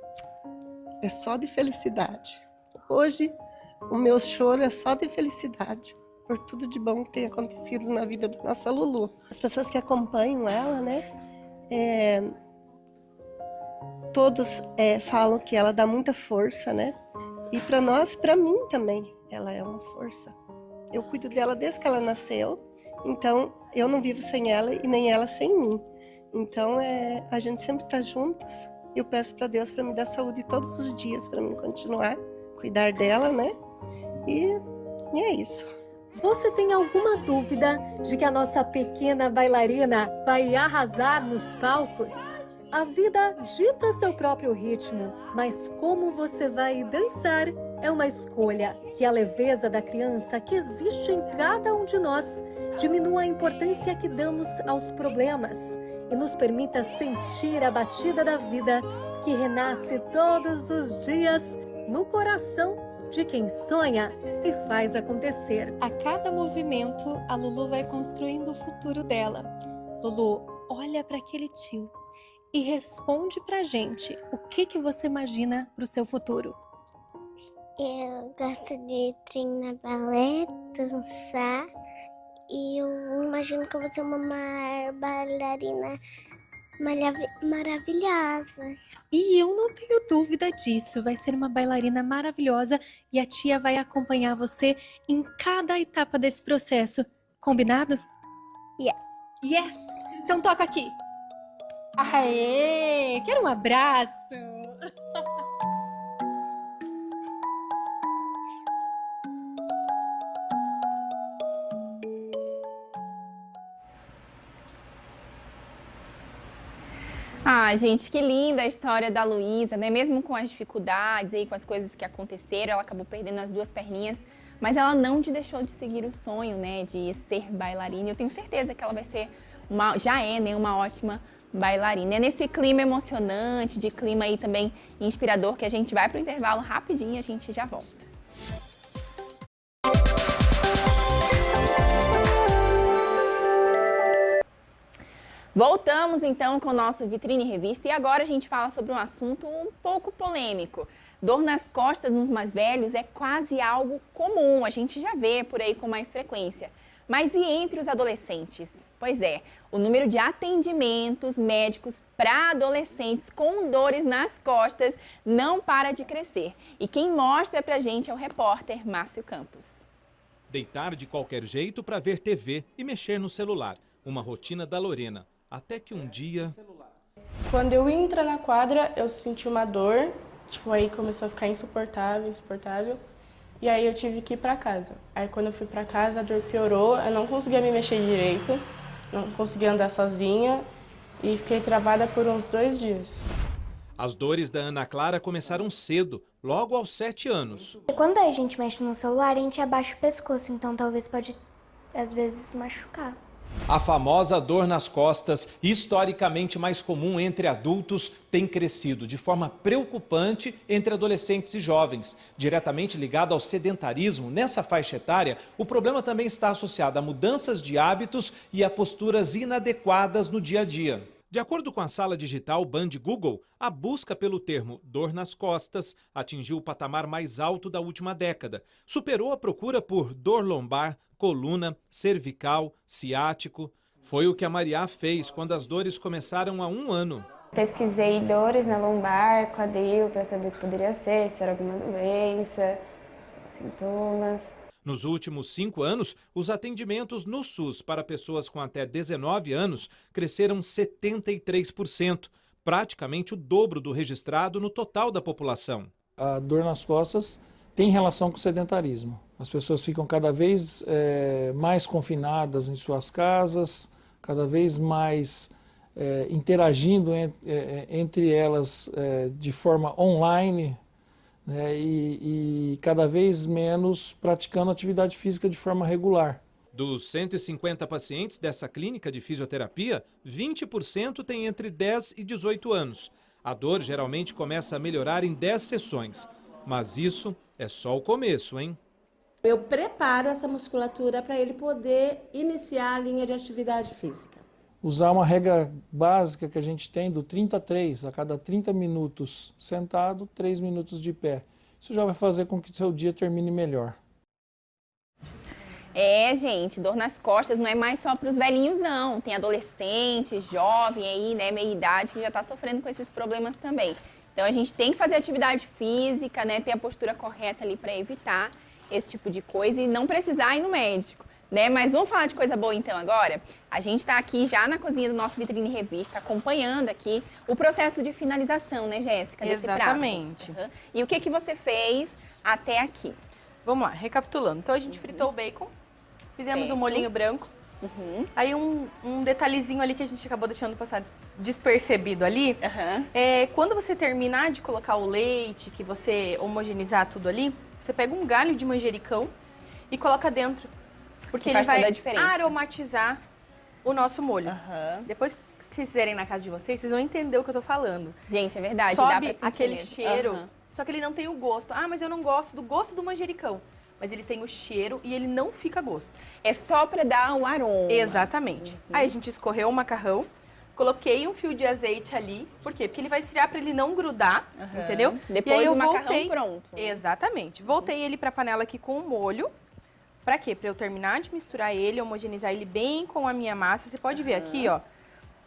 É só de felicidade. Hoje, o meu choro é só de felicidade, por tudo de bom que tem acontecido na vida da nossa Lulu. As pessoas que acompanham ela, né, todos falam que ela dá muita força, né, e para nós, para mim também, ela é uma força. Eu cuido dela desde que ela nasceu, então eu não vivo sem ela e nem ela sem mim. Então a gente sempre está juntas. Eu peço para Deus para me dar saúde todos os dias, para mim continuar, cuidar dela, né, e é isso. Você tem alguma dúvida de que a nossa pequena bailarina vai arrasar nos palcos? A vida dita seu próprio ritmo, mas como você vai dançar é uma escolha. Que a leveza da criança que existe em cada um de nós diminua a importância que damos aos problemas e nos permita sentir a batida da vida que renasce todos os dias no coração de quem sonha e faz acontecer. A cada movimento, a Lulu vai construindo o futuro dela. Lulu, olha para aquele tio e responde pra gente o que você imagina pro seu futuro. Eu gosto de treinar balé, dançar e eu imagino que eu vou ser uma bailarina maravilhosa. E eu não tenho dúvida disso, vai ser uma bailarina maravilhosa e a tia vai acompanhar você em cada etapa desse processo. Combinado? Yes. Yes! Então toca aqui. Aê! Quero um abraço! Ah, gente, que linda a história da Luísa, né? Mesmo com as dificuldades aí, com as coisas que aconteceram, ela acabou perdendo as 2 perninhas, mas ela não deixou de seguir o sonho, né, de ser bailarina. Eu tenho certeza que ela vai ser uma ótima bailarina. É nesse clima emocionante, de clima aí também inspirador, que a gente vai para o intervalo rapidinho e a gente já volta. Voltamos então com o nosso Vitrine Revista e agora a gente fala sobre um assunto um pouco polêmico. Dor nas costas nos mais velhos é quase algo comum, a gente já vê por aí com mais frequência. Mas e entre os adolescentes? Pois é, o número de atendimentos médicos para adolescentes com dores nas costas não para de crescer. E quem mostra pra gente é o repórter Márcio Campos. Deitar de qualquer jeito para ver TV e mexer no celular. Uma rotina da Lorena. Até que um dia... Quando eu ia entrar na quadra, eu senti uma dor. Aí começou a ficar insuportável. E aí eu tive que ir pra casa. Aí quando eu fui pra casa, a dor piorou, eu não conseguia me mexer direito, não conseguia andar sozinha e fiquei travada por uns 2 dias. As dores da Ana Clara começaram cedo, logo aos 7 anos. Quando a gente mexe no celular, a gente abaixa o pescoço, então talvez pode, às vezes, machucar. A famosa dor nas costas, historicamente mais comum entre adultos, tem crescido de forma preocupante entre adolescentes e jovens. Diretamente ligado ao sedentarismo, nessa faixa etária, o problema também está associado a mudanças de hábitos e a posturas inadequadas no dia a dia. De acordo com a sala digital Band Google, a busca pelo termo dor nas costas atingiu o patamar mais alto da última década. Superou a procura por dor lombar, coluna, cervical, ciático. Foi o que a Maria fez quando as dores começaram há 1 ano. Pesquisei dores na lombar, quadril, para saber o que poderia ser, se era alguma doença, sintomas. Nos últimos 5 anos, os atendimentos no SUS para pessoas com até 19 anos cresceram 73%, praticamente o dobro do registrado no total da população. A dor nas costas tem relação com o sedentarismo. As pessoas ficam cada vez mais confinadas em suas casas, cada vez mais interagindo entre elas de forma online, e cada vez menos praticando atividade física de forma regular. Dos 150 pacientes dessa clínica de fisioterapia, 20% têm entre 10 e 18 anos. A dor geralmente começa a melhorar em 10 sessões, mas isso é só o começo, hein? Eu preparo essa musculatura para ele poder iniciar a linha de atividade física. Usar uma regra básica que a gente tem do 30-3, a cada 30 minutos sentado, 3 minutos de pé. Isso já vai fazer com que o seu dia termine melhor. Gente, dor nas costas não é mais só para os velhinhos, não. Tem adolescente, jovem aí, né, meia idade, que já está sofrendo com esses problemas também. Então, a gente tem que fazer atividade física, né, ter a postura correta ali para evitar esse tipo de coisa e não precisar ir no médico. Né? Mas vamos falar de coisa boa então agora? A gente está aqui já na cozinha do nosso Vitrine Revista, acompanhando aqui o processo de finalização, né, Jéssica, desse prato. Exatamente. Uhum. E o que você fez até aqui? Vamos lá, recapitulando. Então a gente fritou o bacon, fizemos um molhinho branco. Aí um detalhezinho ali que a gente acabou deixando passar despercebido ali. Quando você terminar de colocar o leite, que você homogeneizar tudo ali, você pega um galho de manjericão e coloca dentro. Porque ele vai aromatizar o nosso molho. Depois que vocês fizerem na casa de vocês, vocês vão entender o que eu tô falando. Gente, é verdade. Sobe aquele cheiro, só que ele não tem o gosto. Ah, mas eu não gosto do gosto do manjericão. Mas ele tem o cheiro e ele não fica a gosto. É só pra dar o aroma. Exatamente. Aí a gente escorreu o macarrão, coloquei um fio de azeite ali. Por quê? Porque ele vai esfriar pra ele não grudar, entendeu? Depois e aí eu o macarrão voltei, pronto. Exatamente. Voltei ele pra panela aqui com o molho. Pra quê? Pra eu terminar de misturar ele, homogeneizar ele bem com a minha massa. Você pode ver aqui, ó,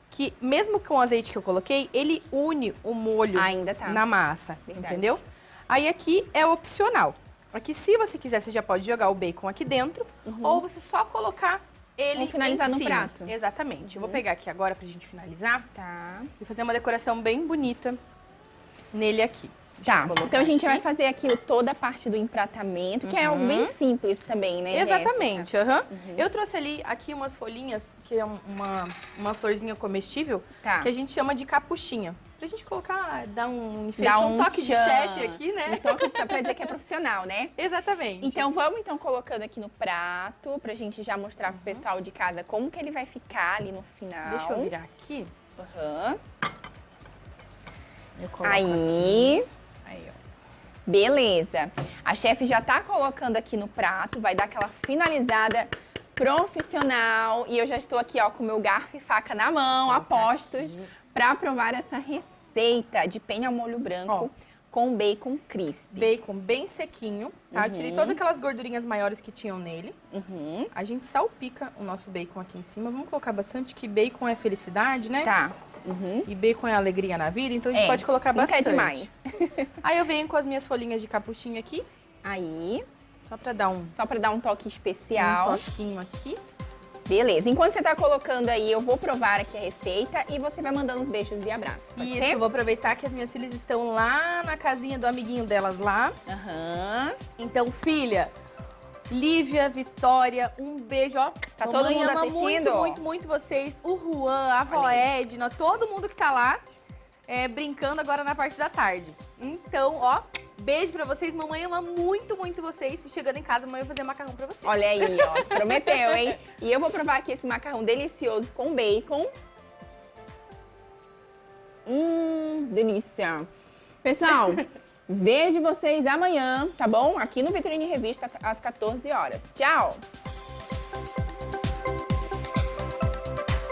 que mesmo com o azeite que eu coloquei, ele une o molho na massa, entendeu? Aí aqui é opcional. Aqui, se você quiser, você já pode jogar o bacon aqui dentro, ou você só colocar ele finalizar em no cima. prato. Exatamente. Eu vou pegar aqui agora pra gente finalizar. Tá. E fazer uma decoração bem bonita nele aqui. Tá, então a gente vai fazer aqui toda a parte do empratamento, que é algo bem simples também, né, Exatamente, Eu trouxe ali aqui umas folhinhas, que é uma florzinha comestível, que a gente chama de capuchinha. Pra gente colocar, dar um enfeite, um toque de chefe aqui, né? Um toque de chefe pra dizer que é profissional, né? Exatamente. Então vamos colocando aqui no prato, pra gente já mostrar pro pessoal de casa como que ele vai ficar ali no final. Deixa eu virar aqui. Eu coloco aqui. Beleza. A chefe já tá colocando aqui no prato, vai dar aquela finalizada profissional e eu já estou aqui, ó, com meu garfo e faca na mão, apostos, para provar essa receita de penne ao molho branco com bacon crisp. Bacon bem sequinho, tá? Eu tirei todas aquelas gordurinhas maiores que tinham nele. A gente salpica o nosso bacon aqui em cima. Vamos colocar bastante, que bacon é felicidade, né? Tá. E bacon é alegria na vida, então a gente pode colocar bastante. Não quer demais. Aí eu venho com as minhas folhinhas de capuchinho aqui. Aí. Só pra dar um toque especial. Um toquinho aqui. Beleza. Enquanto você tá colocando aí, eu vou provar aqui a receita e você vai mandando uns beijos e abraços. Pode ser? Eu vou aproveitar que as minhas filhas estão lá na casinha do amiguinho delas lá. Então, filha, Lívia, Vitória, um beijo, ó. Tá todo mundo ama assistindo? muito vocês. O Juan, a avó Edna, todo mundo que tá lá brincando agora na parte da tarde. Então, ó, beijo pra vocês. Mamãe ama muito vocês. Chegando em casa, mamãe vai fazer macarrão pra vocês. Olha aí, ó, prometeu, hein? E eu vou provar aqui esse macarrão delicioso com bacon. Delícia. Pessoal, vejo vocês amanhã, tá bom? Aqui no Vitrine Revista, às 14 horas. Tchau!